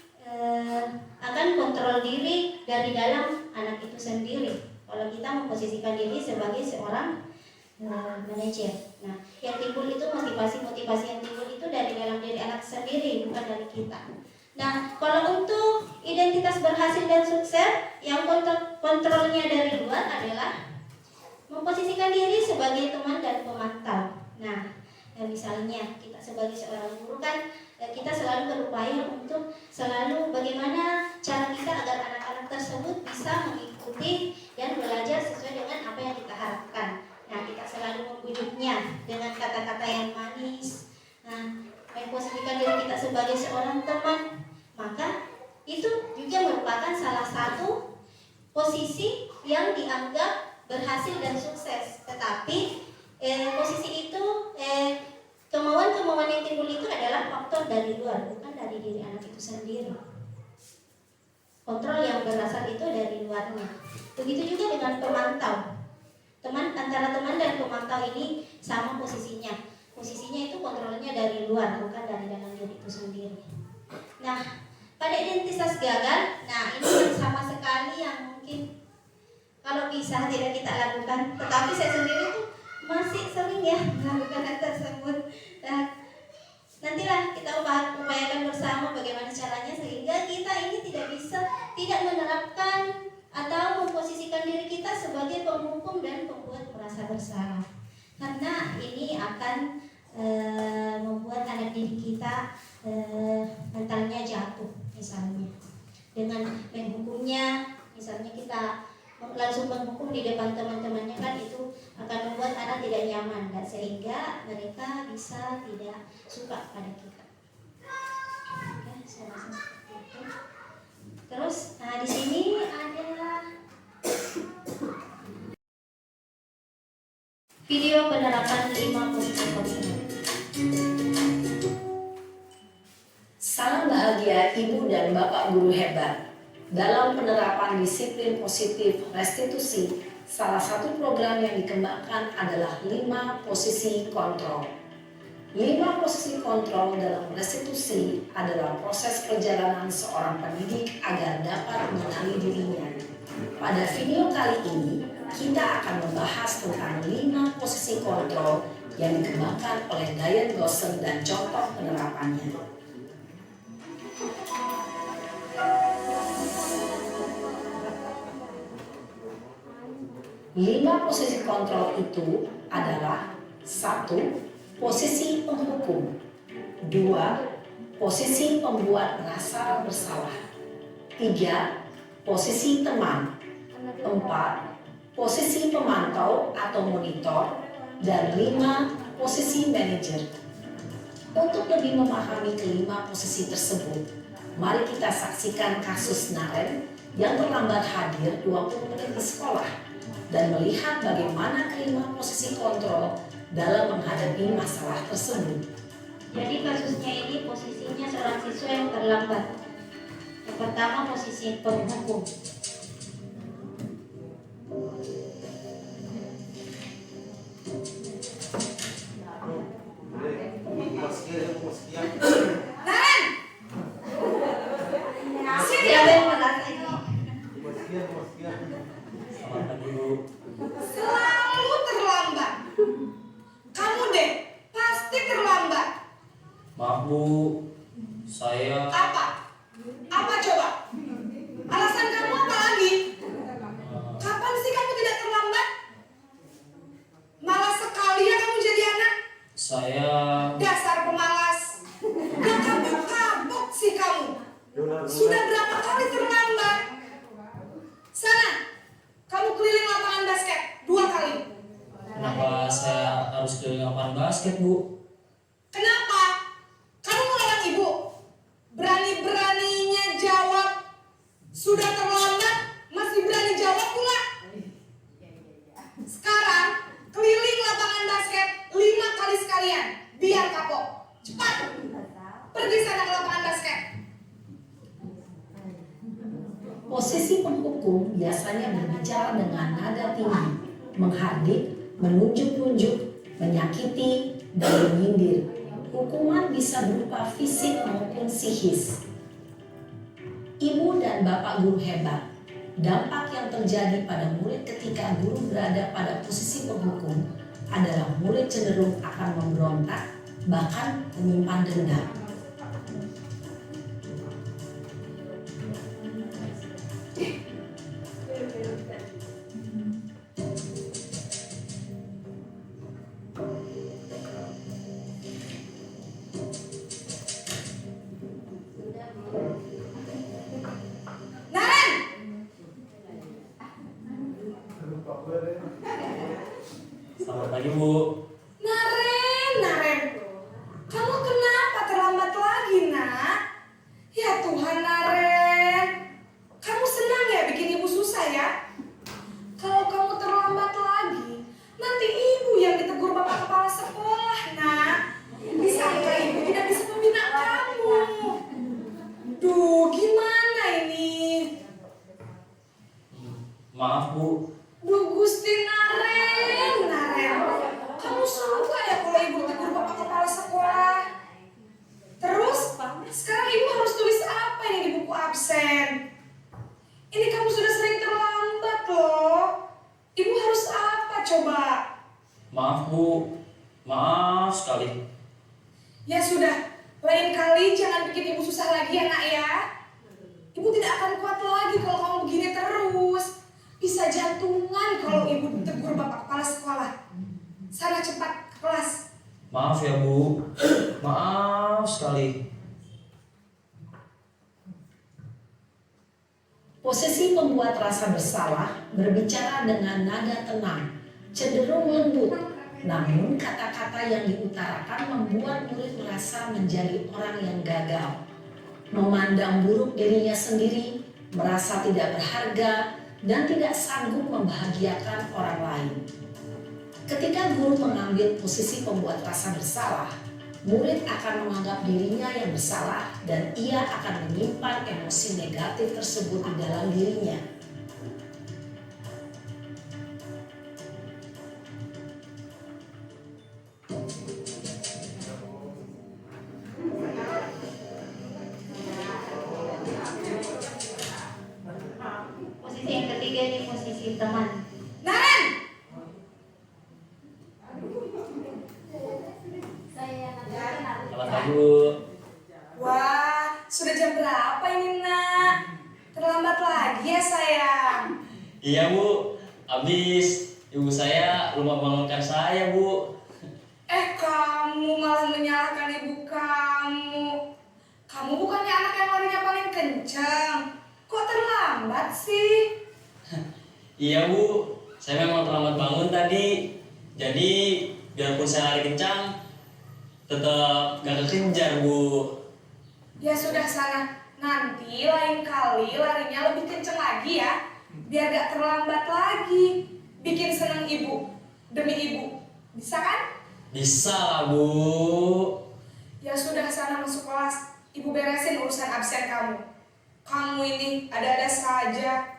akan kontrol diri dari dalam anak itu sendiri. Kalau kita memposisikan diri sebagai seorang manajer, nah yang timbul itu motivasi yang timbul itu dari dalam diri anak sendiri, bukan dari kita. Nah, kalau untuk identitas berhasil dan sukses, yang kontrolnya dari luar adalah memposisikan diri sebagai teman dan pemantau. Nah, misalnya kita sebagai seorang guru kan, kita selalu berupaya untuk selalu bagaimana cara kita agar anak-anak tersebut bisa mengikuti dan belajar sesuai dengan apa yang kita harapkan. Nah, kita selalu membujuknya dengan kata-kata yang manis. Nah, memposisikan diri kita sebagai seorang teman, maka itu juga merupakan salah satu posisi yang dianggap berhasil dan sukses. Tetapi posisi itu, kemauan-kemauan yang timbul itu adalah faktor dari luar, bukan dari diri anak itu sendiri. Kontrol yang berasal itu dari luarnya. Begitu juga dengan pemantau. Antara teman dan pemantau ini sama posisinya. Posisinya itu kontrolnya dari luar, bukan dari dalam diri itu sendiri. Nah, pada identitas gagal, nah ini yang sama sekali yang mungkin kalau bisa tidak kita lakukan. Tetapi saya sendiri tuh masih sering ya melakukan hal tersebut. Nah, nantilah kita upayakan bersama bagaimana caranya sehingga kita ini tidak menerapkan atau memposisikan diri kita sebagai penghukum dan pembuat merasa bersalah. Karena ini akan membuat anak didik kita mentalnya jatuh, misalnya dengan menghukumnya. Misalnya kita langsung menghukum di depan teman-temannya, kan itu akan membuat anak tidak nyaman dan sehingga mereka bisa tidak suka pada kita. Oke, saya rasa seperti itu. Terus, nah di sini ada Video penerapan 5 posisi kontrol. Salam bahagia Ibu dan Bapak guru hebat. Dalam penerapan disiplin positif restitusi, salah satu program yang dikembangkan adalah 5 posisi kontrol. 5 posisi kontrol dalam restitusi adalah proses perjalanan seorang pendidik agar dapat mengenali dirinya. Pada video kali ini, kita akan membahas tentang 5 posisi kontrol yang dikembangkan oleh Diane Goshen dan contoh penerapannya. Lima posisi kontrol itu adalah 1. Posisi penghukum, 2. Posisi pembuat merasa bersalah, 3. Posisi teman, 4. Posisi pemantau atau monitor, dan 5. Posisi manajer. Untuk lebih memahami kelima posisi tersebut, mari kita saksikan kasus Naren yang terlambat hadir 20 menit di sekolah dan melihat bagaimana kelima posisi kontrol dalam menghadapi masalah tersebut. Jadi kasusnya ini posisinya seorang siswa yang terlambat. Yang pertama posisi penghukum. Siapa yang merasa ini? Selalu terlambat. Kamu deh, pasti terlambat. Maaf Bu, saya Apa? Apa coba? Alasan kamu apa lagi? Kapan sih kamu tidak terlambat? Malas sekali ya kamu jadi anak. saya Dasar pemalas. Gak kapok-kapok sih kamu. Sudah berapa kali terlambat? Sana, kamu keliling lapangan basket 2 kali. kenapa saya harus keliling lapangan basket Bu? Kenapa? Kamu melawan ibu? Berani-beraninya jawab. Sudah terlambat, masih berani jawab pula. Sekarang, keliling lapangan basket 5 kali sekalian. Biar kapok. Cepat. Pergi sana ke lapangan basket. Posisi penghukum biasanya berbicara dengan nada tinggi, menghardik, menunjuk-nunjuk, menyakiti, dan menyindir. Hukuman bisa berupa fisik maupun psikis. Ibu dan Bapak guru hebat, dampak yang terjadi pada murid ketika guru berada pada posisi penghukum adalah murid cenderung akan memberontak, bahkan menyimpan dendam. Naren! Selamat pagi Bu. Naren. Kamu kenapa terlambat lagi, nak? Ya Tuhan, Naren. Kamu senang ya bikin ibu susah ya? Kalau kamu terlambat lagi, nanti ibu yang ditegur bapak kepala sekolah, nak. Disangka ibu tidak bisa membina kamu. Duh, gimana ini? Maaf Bu, Duh, Gusti Naren. Kamu suka ya kalau ibu tegur bapak kepala sekolah? Terus, sekarang ibu harus tulis apa ini di buku absen? Ini kamu sudah sering terlambat loh. Ibu harus apa coba? maaf Bu, maaf sekali. Ya sudah, lain kali jangan bikin ibu susah lagi ya nak ya. Ibu tidak akan kuat lagi kalau kamu begini terus. Bisa jantungan kalau ibu tegur bapak kepala sekolah. Sana cepat ke kelas. Maaf ya Bu, maaf sekali. Posisi membuat rasa bersalah berbicara dengan nada tenang, cenderung lembut. Namun kata-kata yang diutarakan membuat murid merasa menjadi orang yang gagal, memandang buruk dirinya sendiri, merasa tidak berharga, dan tidak sanggup membahagiakan orang lain. Ketika guru mengambil posisi pembuat rasa bersalah, murid akan menganggap dirinya yang bersalah dan ia akan menyimpan emosi negatif tersebut di dalam dirinya. Posisi yang ketiga ini posisi teman. Naren, Selamat pagi Bu. wah, sudah jam berapa ini nak? Terlambat lagi ya sayang. Iya Bu, habis ibu saya lupa bangunkan saya Bu. Kamu malah menyalahkan ibu kamu. Kamu bukannya anak yang larinya paling kencang. Kok terlambat sih? Iya Bu, saya memang terlambat bangun tadi. Jadi biarpun saya lari kencang, tetap gak kekejar Bu. Ya sudah sana, nanti lain kali larinya lebih kenceng lagi ya. Biar gak terlambat lagi. Bikin seneng ibu, demi ibu. Bisa kan? Bisa lah Bu. Ya sudah sana masuk kelas. Ibu beresin urusan absen kamu. Kamu ini ada-ada saja.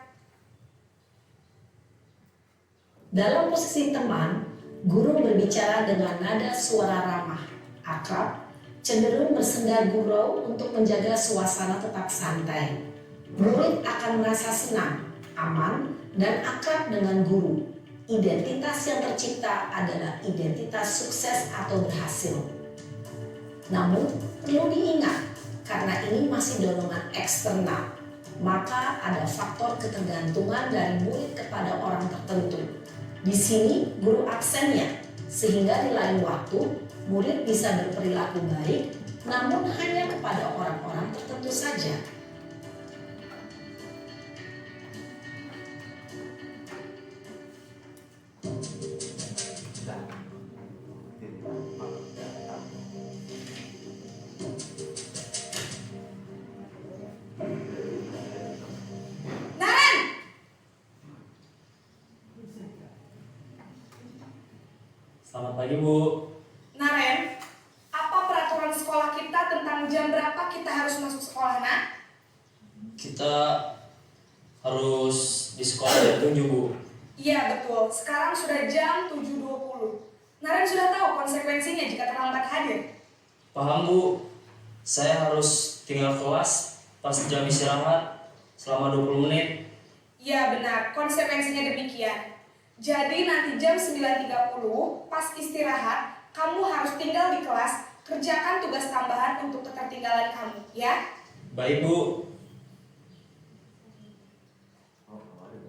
Dalam posisi teman, guru berbicara dengan nada suara ramah, akrab, cenderung bersenda gurau untuk menjaga suasana tetap santai. Murid akan merasa senang, aman, dan akrab dengan guru. Identitas yang tercipta adalah identitas sukses atau berhasil. Namun, perlu diingat, karena ini masih dorongan eksternal, maka ada faktor ketergantungan dari murid kepada orang tertentu. Di sini guru absennya, sehingga di lain waktu murid bisa berperilaku baik, namun hanya kepada orang-orang tertentu saja. Naren! Selamat pagi Bu. Naren, apa peraturan sekolah kita tentang jam berapa kita harus masuk sekolah, nak? Kita harus di sekolah jam 7 Bu. Iya betul, sekarang sudah jam 7.20. Naren sudah tahu konsekuensinya jika terlambat hadir. Paham Bu. Saya harus tinggal kelas pas jam istirahat selama 20 menit. Iya benar, konsekuensinya demikian. Jadi nanti jam 9.30 pas istirahat, kamu harus tinggal di kelas, kerjakan tugas tambahan untuk ketertinggalan kamu, ya? Baik Bu.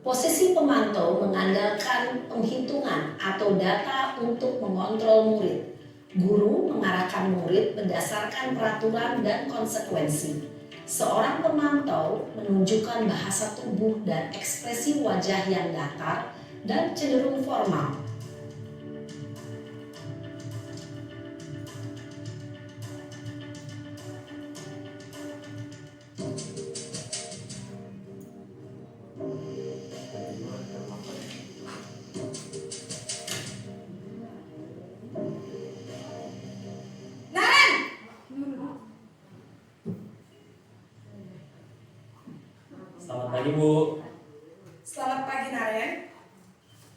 Posisi pemantau mengandalkan penghitungan atau data untuk mengontrol murid. Guru mengarahkan murid berdasarkan peraturan dan konsekuensi. Seorang pemantau menunjukkan bahasa tubuh dan ekspresi wajah yang datar dan cenderung formal. Naren! Selamat pagi Bu. Selamat pagi Naren.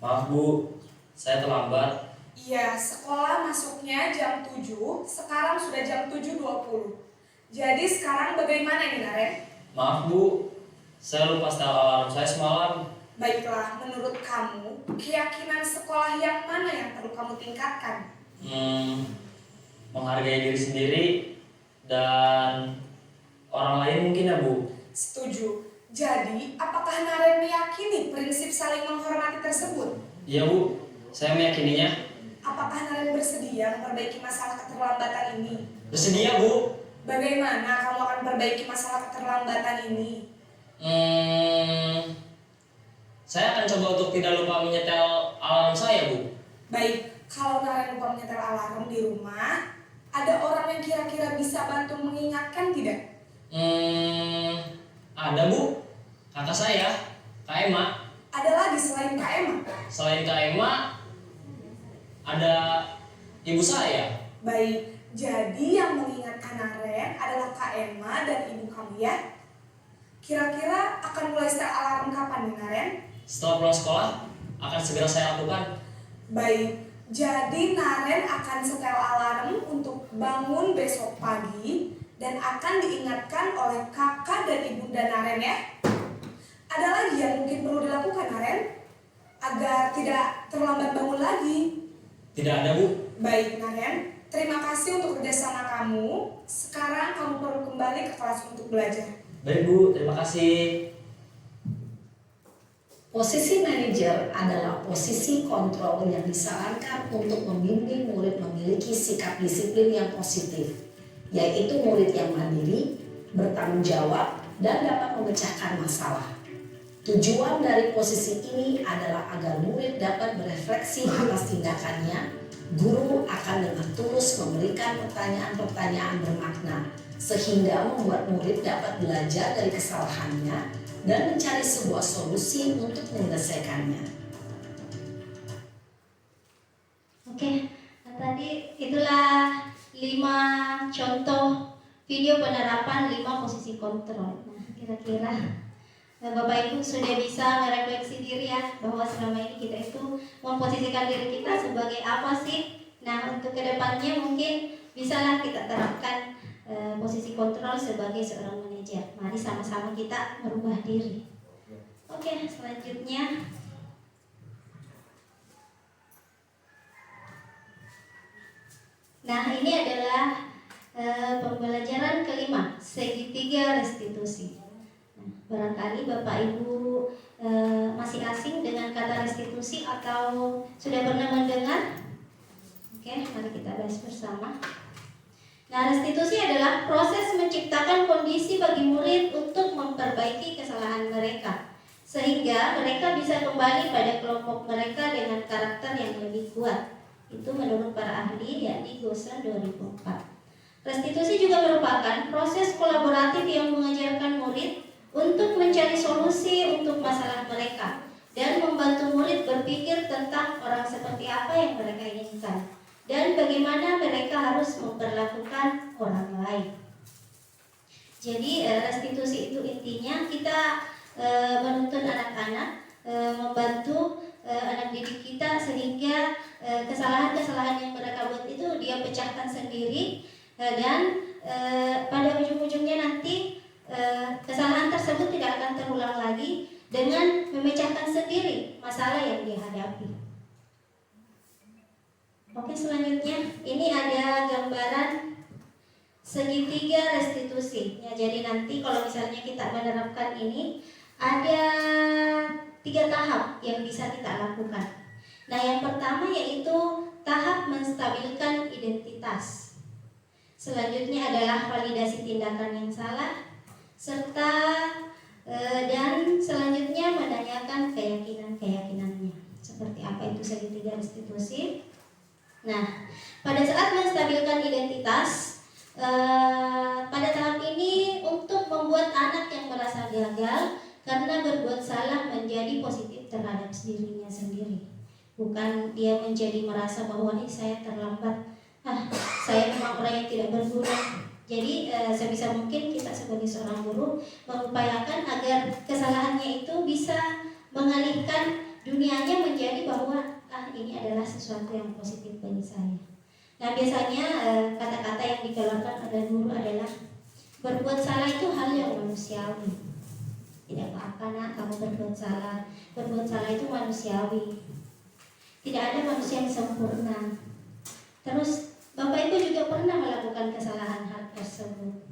Maaf Bu, saya terlambat. Iya, sekolah masuknya jam 7, sekarang sudah jam 7.20. Jadi sekarang bagaimana ini Naren? Maaf Bu, saya lupa setel alarm saya semalam. Baiklah, menurut kamu, keyakinan sekolah yang mana yang perlu kamu tingkatkan? Menghargai diri sendiri dan orang lain mungkin ya Bu. Setuju. Jadi, apakah Naren meyakini prinsip saling menghormati tersebut? Iya Bu, saya meyakininya. Apakah Naren bersedia memperbaiki masalah keterlambatan ini? Bersedia Bu. Bagaimana kamu akan memperbaiki masalah keterlambatan ini? Saya akan coba untuk tidak lupa menyetel alarm saya Bu. Baik, kalau Naren lupa menyetel alarm di rumah, ada orang yang kira-kira bisa bantu mengingatkan tidak? Ada Bu, kakak saya, Kak Emma. Ada lagi selain Kak Emma? Selain Kak Emma, ada ibu saya. Baik, jadi yang mengingatkan Naren adalah Kak Emma dan ibu kamu ya. Kira-kira akan mulai setel alarm kapan nih Naren? Setelah pulang sekolah akan segera saya lakukan. Baik, jadi Naren akan setel alarm untuk bangun besok pagi dan akan diingatkan oleh kakak dan ibunda Naren ya. Ada lagi yang mungkin perlu dilakukan Naren agar tidak terlambat bangun lagi? Tidak ada, Bu. Baik Naren, terima kasih untuk kerjasama kamu. Sekarang kamu perlu kembali ke kelas untuk belajar. Baik, Bu. Terima kasih. Posisi manajer adalah posisi kontrol yang disarankan untuk membimbing murid memiliki sikap disiplin yang positif, yaitu murid yang mandiri, bertanggung jawab, dan dapat memecahkan masalah. Tujuan dari posisi ini adalah agar murid dapat berefleksi atas tindakannya. Guru akan dengan tulus memberikan pertanyaan-pertanyaan bermakna, sehingga membuat murid dapat belajar dari kesalahannya dan mencari sebuah solusi untuk menyelesaikannya. Oke, nah tadi itulah 5 contoh video penerapan 5 posisi kontrol. Nah, kira-kira Bapak Ibu sudah bisa merefleksi diri ya, bahwa selama ini kita itu memposisikan diri kita sebagai apa sih? Nah, untuk kedepannya mungkin bisalah kita terapkan posisi kontrol sebagai seorang manajer. Mari sama-sama kita merubah diri. Oke, selanjutnya nah ini adalah pembelajaran kelima, segitiga restitusi. Nah, barangkali Bapak Ibu masih asing dengan kata restitusi atau sudah pernah mendengar? Oke, mari kita bahas bersama. Nah, restitusi adalah proses menciptakan kondisi bagi murid untuk memperbaiki kesalahan mereka, sehingga mereka bisa kembali pada kelompok mereka dengan karakter yang lebih kuat. Itu menurut para ahli, yakni Goshen 2004. Restitusi juga merupakan proses kolaboratif yang mengajarkan murid untuk mencari solusi untuk masalah mereka dan membantu murid berpikir tentang orang seperti apa yang mereka inginkan dan bagaimana mereka harus memperlakukan orang lain. Jadi restitusi itu intinya kita menuntun anak-anak, membantu anak didik kita sehingga kesalahan-kesalahan yang mereka buat itu dia pecahkan sendiri dan pada ujung-ujungnya nanti kesalahan tersebut tidak akan terulang lagi dengan memecahkan sendiri masalah yang dihadapi. Oke, selanjutnya ini ada gambaran segitiga restitusi. Ya, jadi nanti kalau misalnya kita menerapkan ini ada 3 tahap yang bisa kita lakukan. Nah, yang pertama yaitu tahap menstabilkan identitas. Selanjutnya adalah validasi tindakan yang salah, serta dan selanjutnya menanyakan keyakinan-keyakinannya. Seperti apa itu segitiga restitusi? Nah, pada saat menstabilkan identitas, pada tahap ini untuk membuat anak yang merasa gagal karena berbuat salah menjadi positif terhadap dirinya sendiri. Bukan dia menjadi merasa bahwa saya terlambat, saya memang orang yang tidak berguna. Jadi sebisa mungkin kita sebagai seorang guru mengupayakan agar kesalahannya itu bisa mengalihkan dunianya menjadi bahwa ini adalah sesuatu yang positif bagi saya. Nah, biasanya kata-kata yang dikeluarkan oleh guru adalah berbuat salah itu hal yang manusiawi. Tidak apa-apa nak, kamu berbuat salah. Berbuat salah itu manusiawi. Tidak ada manusia yang sempurna. Terus Bapak Ibu juga pernah melakukan kesalahan hal tersebut.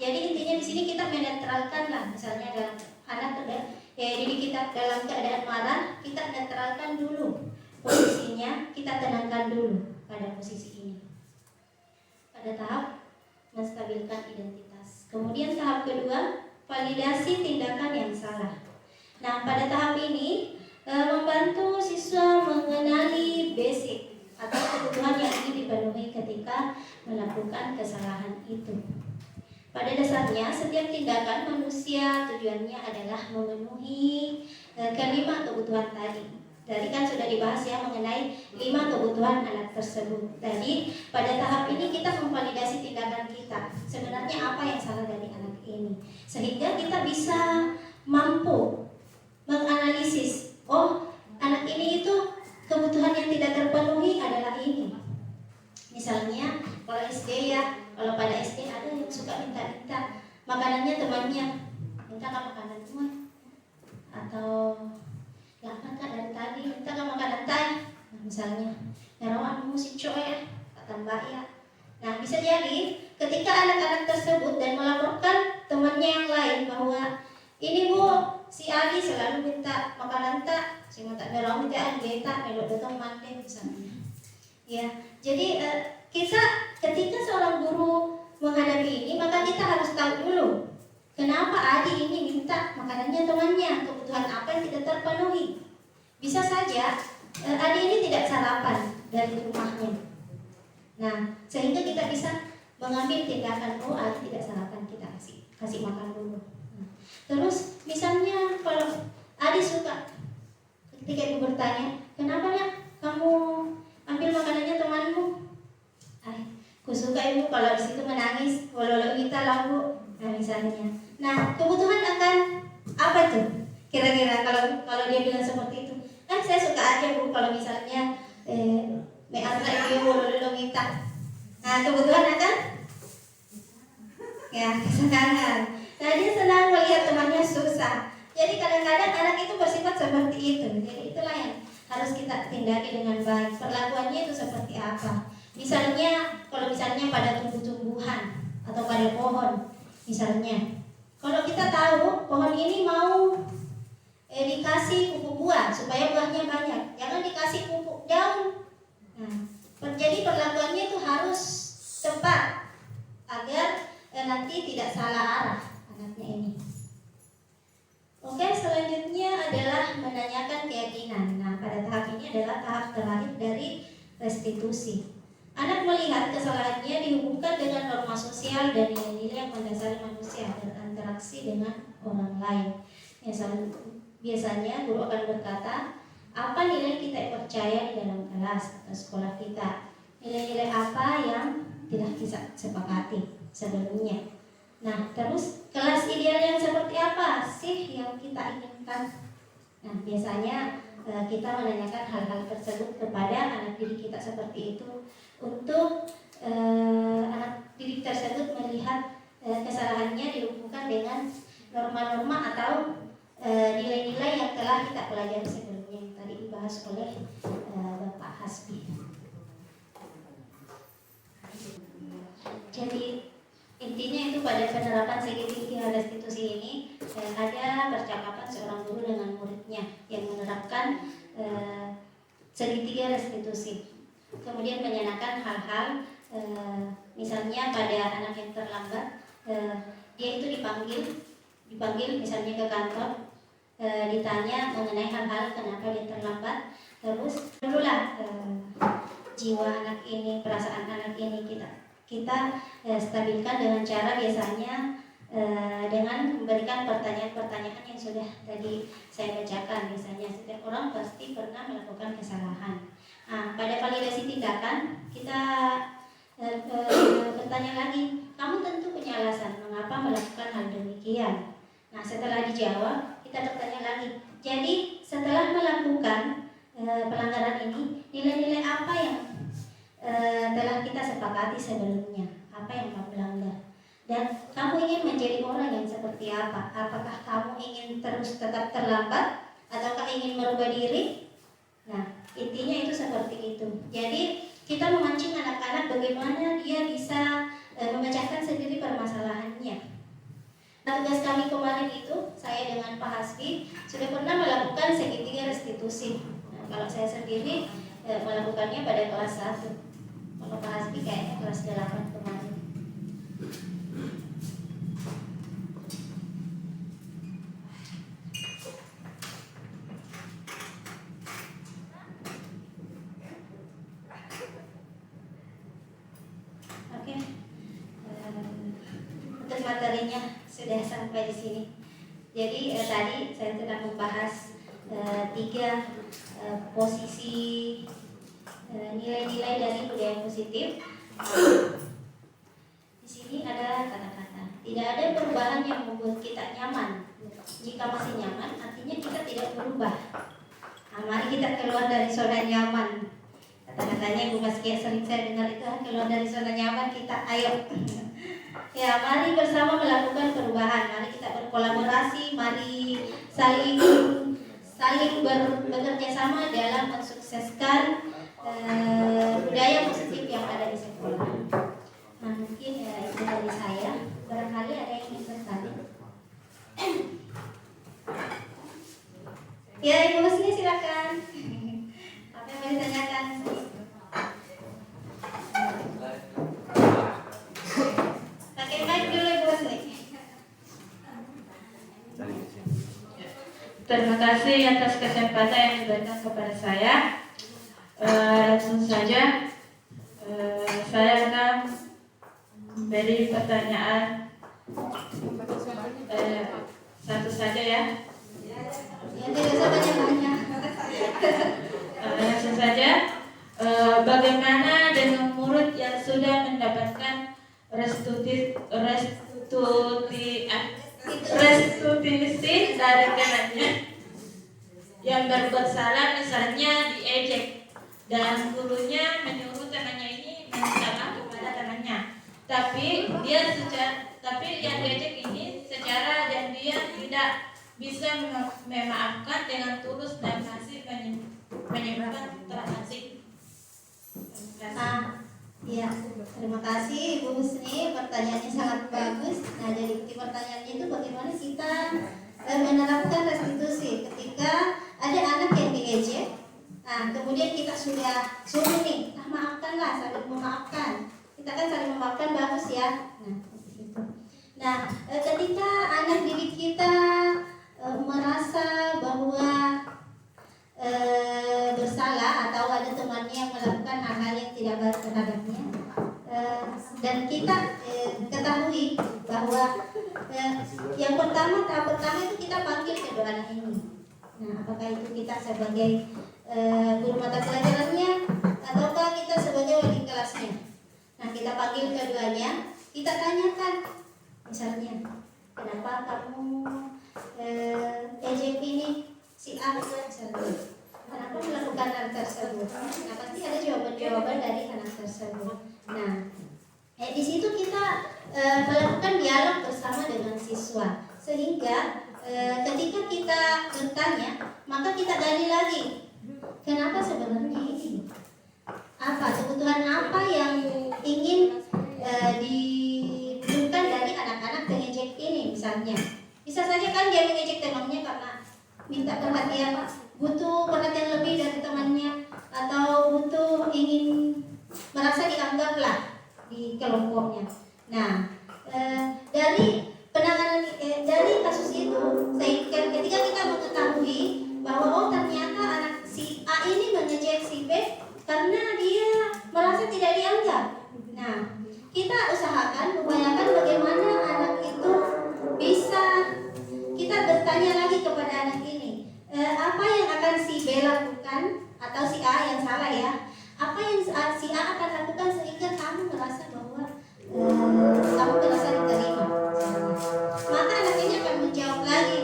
Jadi intinya di sini kita menetralkan lah, misalnya dalam anak didik kita dalam keadaan marah, kita netralkan dulu posisinya, kita tenangkan dulu pada posisi ini. Pada tahap menstabilkan identitas. Kemudian tahap kedua, validasi tindakan yang salah. Nah, pada tahap ini membantu siswa mengenali basic atau kebutuhan yang ingin dipenuhi ketika melakukan kesalahan itu. Pada dasarnya, setiap tindakan manusia tujuannya adalah memenuhi kelima kebutuhan tadi. Tadi kan sudah dibahas ya mengenai 5 kebutuhan anak tersebut. Tadi pada tahap ini kita memvalidasi tindakan kita. Sebenarnya apa yang salah dari anak ini? Sehingga kita bisa mampu menganalisis, oh anak ini itu kebutuhan yang tidak terpenuhi adalah ini. Misalnya kalau SD ya, kalau pada SD ada yang suka minta-minta makanannya temannya, minta kan makanan teman, atau lapar kak dari tadi, minta kan makanan tay. Nah, misalnya, narawan musik coy ya, kata mbak ya. Nah bisa jadi ketika anak-anak tersebut dan melaporkan temannya yang lain bahwa ini bu, si Adi selalu minta makanan tak, si minta merong minta Adi tak, melok datang mandi misalnya. Ya, jadi kita ketika seorang guru menghadapi ini, maka kita harus tahu dulu kenapa Adi ini minta makanannya temannya, kebutuhan apa yang tidak terpenuhi. Bisa saja Adi ini tidak sarapan dari rumahnya. Nah, sehingga kita bisa mengambil tindakan, oh Adi tidak sarapan, kita kasih makan dulu. Terus misalnya kalau Adi suka, ketika ibu bertanya, kenapa ya kamu ambil makanannya temanmu? Aku suka ibu kalau di situ menangis, walau kita lagu, nah misalnya. Nah kebutuhan akan apa tuh? Kira-kira kalau dia bilang seperti itu, saya suka aja bu kalau misalnya me antar ibu walau kita. Nah kebutuhan akan ya kesenangan. Nah dia senang melihat temannya susah. Jadi kadang-kadang anak itu bersifat seperti itu. Jadi itulah yang harus kita tindaki dengan baik. Perlakuannya itu seperti apa? Misalnya kalau misalnya pada tumbuh-tumbuhan atau pada pohon, misalnya kalau kita tahu pohon ini mau dikasih pupuk buah supaya buahnya banyak, jangan dikasih pupuk daun. Nah, jadi perlakuannya itu harus tepat agar nanti tidak salah arah anaknya ini. Oke, selanjutnya adalah menanyakan keyakinan. Nah, pada tahap ini adalah tahap terakhir dari restitusi. Anak melihat kesalahannya dihubungkan dengan norma sosial dan nilai-nilai yang mendasari manusia berinteraksi dengan orang lain. Biasanya guru akan berkata, apa nilai kita percaya di dalam kelas atau sekolah kita? Nilai-nilai apa yang tidak kita sepakati sebelumnya? Nah, terus kelas ideal yang seperti apa sih yang kita inginkan? Nah, biasanya kita menanyakan hal-hal tersebut kepada anak didik kita seperti itu untuk anak didik tersebut melihat kesalahannya dihubungkan dengan norma-norma atau nilai-nilai yang telah kita pelajari sebelumnya yang tadi dibahas oleh Bapak Hasbi. Jadi intinya itu pada penerapan segitiga restitusi ini ada percakapan seorang guru dengan muridnya yang menerapkan segitiga restitusi. Kemudian menyenangkan hal-hal misalnya pada anak yang terlambat, dia itu dipanggil misalnya ke kantor, ditanya mengenai hal-hal kenapa dia terlambat. Terus dululah jiwa anak ini, perasaan anak ini kita stabilkan dengan cara biasanya dengan memberikan pertanyaan-pertanyaan yang sudah tadi saya bacakan. Misalnya setiap orang pasti pernah melakukan kesalahan. Nah, pada validasi tindakan kita bertanya lagi, kamu tentu punya alasan mengapa melakukan hal demikian. Nah, setelah dijawab kita bertanya lagi, jadi setelah melakukan pelanggaran ini, nilai-nilai apa yang telah kita sepakati sebelumnya, apa yang kamu langgar, dan kamu ingin menjadi orang yang seperti apa? Apakah kamu ingin terus tetap terlambat ataukah ingin merubah diri? Nah, intinya itu seperti itu. Jadi kita memancing anak-anak bagaimana dia bisa memecahkan sendiri permasalahannya. Nah, tugas kami kemarin itu saya dengan Pak Hasbi sudah pernah melakukan segitiga restitusi. Nah, kalau saya sendiri melakukannya pada kelas 1. Kalau Pak Hasbi kayaknya kelas 8 kemarin. Oke. Untuk materinya sudah sampai di sini. Jadi tadi saya sudah membahas tiga posisi nilai-nilai dari budaya positif. Di sini ada kata-kata, tidak ada perubahan yang membuat kita nyaman. Jika masih nyaman, artinya kita tidak berubah. Nah, mari kita keluar dari zona nyaman. Kata-katanya Bu Maskia sering saya dengar itu, keluar dari zona nyaman kita, ayo. Ya, mari bersama melakukan perubahan. Mari kita berkolaborasi, mari saling bekerja sama dalam mensukseskan budaya positif yang ada di sekolah. Nah, mungkin itu dari saya. Barangkali ada yang ingin bertanya. Ya, Ibu Husni silakan. Apa yang mau ditanyakan? Pakai mic dulu Ibu Husni. Terima kasih atas kesempatan yang diberikan kepada saya. Langsung saja saya akan beri pertanyaan satu saja ya. Ya, tidak usah banyak-banyak. Langsung saja. Bagaimana dengan murid yang sudah mendapatkan restitusi dari kenannya, yang berbuat salah misalnya diejek dan gurunya menyuruh temannya ini meminta maaf kepada temannya, tapi yang diejek ini secara dan dia tidak bisa memaafkan dengan tulus dan masih menyimpan transaksi. Ya, terima kasih Ibu Husni, pertanyaannya sangat bagus. Nah, jadi pertanyaannya itu bagaimana kita menerapkan restitusi ketika ada anak yang diejek. Nah, kemudian kita sudah suruh nih, maafkanlah, saling memaafkan. Kita kan saling memaafkan, bagus ya. Nah, seperti itu. Nah, ketika anak didik kita merasa bahwa bersalah atau ada temannya yang melakukan hal-hal yang tidak baik terhadapnya, dan kita ketahui bahwa tahap pertama itu kita panggil kedua anak ini. Nah, apakah itu kita sebagai guru mata pelajarannya ataukah kita sebagai wali kelasnya? Nah, kita panggil keduanya, kita tanyakan misalnya, kenapa kamu ejek ini si A misalnya, kenapa melakukan hal tersebut? Nah, pasti ada jawaban-jawaban dari anak tersebut. Nah, di situ kita melakukan dialog bersama dengan siswa, sehingga ketika kita bertanya, maka kita gali lagi, kenapa sebenarnya ini? Apa kebutuhan apa yang ingin dibutuhkan dari anak-anak pengejek ini misalnya? Bisa saja kan dia mengejek temannya karena minta perhatian, butuh perhatian lebih dari temannya, atau butuh ingin merasa dianggap lah di kelompoknya. Nah, dari penanganan dari kasus itu, ketika kita mengetahui bahwa oh ternyata anak si A ini mengejek si B karena dia merasa tidak dianggap. Nah, kita usahakan upayakan bagaimana anak itu bisa, kita bertanya lagi kepada anak ini, apa yang akan si B lakukan atau si A yang salah ya, apa yang si A akan lakukan sehingga kamu merasa bahwa kamu merasa diterima. Maka anak ini akan menjawab lagi,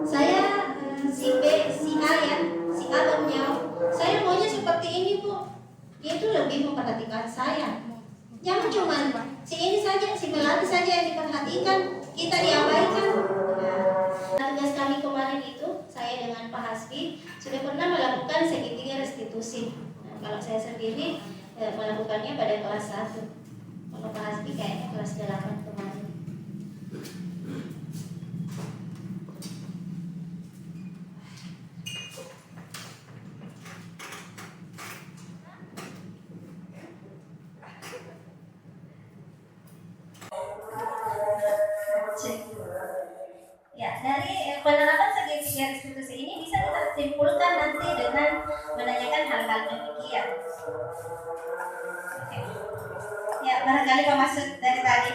saya si B, si A ya, si A menjawab, saya maunya seperti ini Bu. Dia itu lebih memperhatikan saya. Jangan cuma si ini saja, si Melati saja yang diperhatikan, kita diabaikan. Nah, tugas kami kemarin itu, saya dengan Pak Hasbi sudah pernah melakukan segitiga restitusi. Nah, kalau saya sendiri melakukannya pada kelas 1. Kalau Pak Hasbi kayaknya kelas 8 kemarin. Ya, dari penerapan segitiga restitusi ini bisa kita simpulkan nanti dengan menanyakan hal-hal demikian. Oke. Ya, barangkali Pak maksud dari tadi.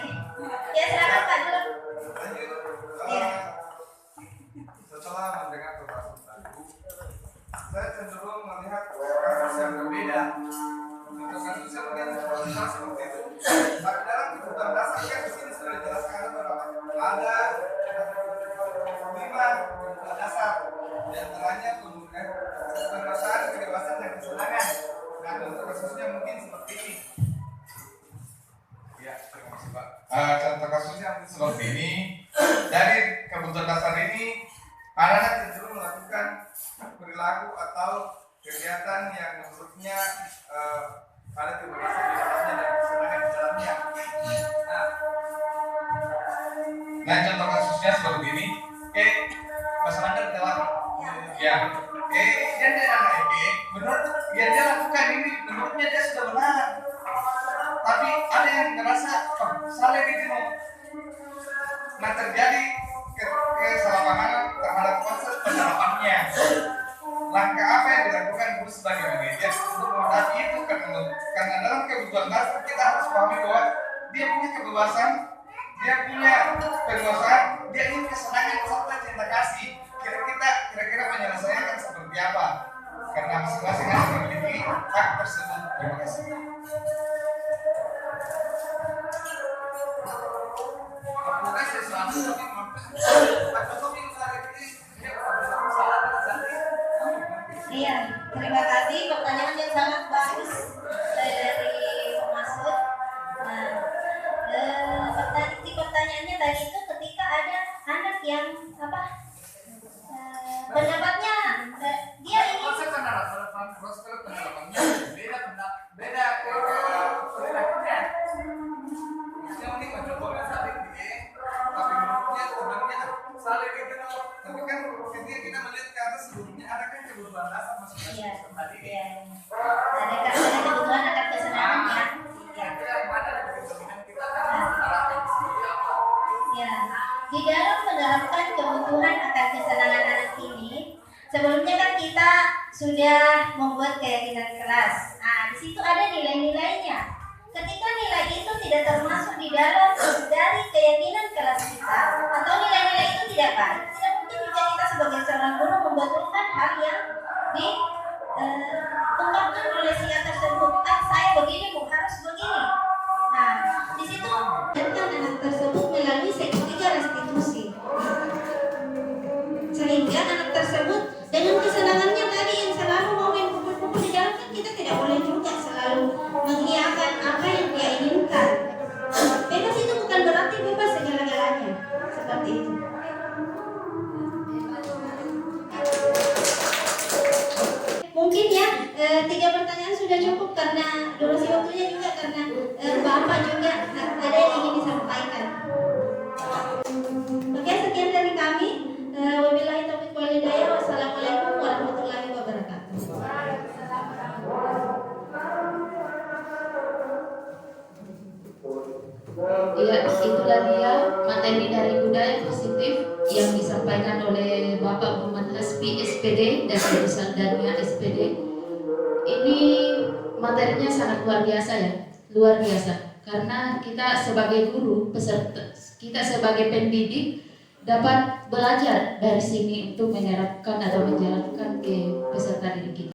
kegiatan yang menurutnya ada kebebasan di dalamnya dan kesenangan di dalamnya. Nah, contoh kasusnya seperti ini. Masyarakat telah ya, dia menurut dia lakukan ini, menurutnya dia sudah benar. Tapi ada yang merasa salah gitu. Nah, terjadi kesalahpahaman terhadap proses penerapannya. Langkah apa yang dilakukan guru sebagai manajer untuk menghadapi itu? Karena dalam kebutuhan dasar kita harus pahami bahwa dia punya kebebasan, dia punya kedewasaan, dia ingin kesenangan serta cinta kasih. Kira-kira penyelesaiannya seperti apa? Karena masing-masing harus memiliki hak tersebut. Terima kasih. Apakah sesuatu Iya, terima kasih, pertanyaan yang sangat bagus dari Masud. Pertanyaannya tadi itu ketika ada anak yang pendapatnya dia ingin beda perilakunya. Yang ini mencoba saling tapi menurutnya sebenarnya saling gitu. Tapi kan ketika kita melihat ke atas sebelumnya ada kan kebutuhan dasar masing-masing tadi. Iya. Ada kebutuhan akan kesenangan ya. Ya, di dalam menerapkan kebutuhan akan kesenangan anak ini, sebelumnya kan kita sudah membuat keyakinan keras. Nah, di situ ada nilai-nilainya. Ketika nilai itu tidak termasuk di dalam dari keyakinan keras kita, atau nilai-nilai itu tidak baik, tidak mungkin juga kita sebagai seorang guru membutuhkan hal yang diungkapkan oleh si anak tersebut. Saya begini, Bu, harus begini. Nah, di situ anak tersebut melalui segitiga restitusi, sehingga anak tersebut dengan kesenangannya tadi yang selalu mau main pukul-pukul di dalam, kan kita tidak boleh juga selalu mengiyakan apa yang dia inginkan. Bebas itu bukan berarti bebas segala-galanya, seperti itu. Mungkin ya 3 pertanyaan sudah cukup karena durasi waktunya juga, karena Bapak juga ada yang ingin disampaikan. Oke, sekian dari kami. Wabillahi taufiq wal hidayah. Wassalamualaikum warahmatullahi wabarakatuh. Ya, itulah dia materi dari budaya positif yang disampaikan oleh Bapak Muhammad Hasbi SPD dan Ibu Saldania SPD. Ini materinya sangat luar biasa ya, luar biasa. Karena kita sebagai guru, peserta, kita sebagai pendidik dapat belajar dari sini untuk menerapkan atau menjalankan ke peserta didik kita.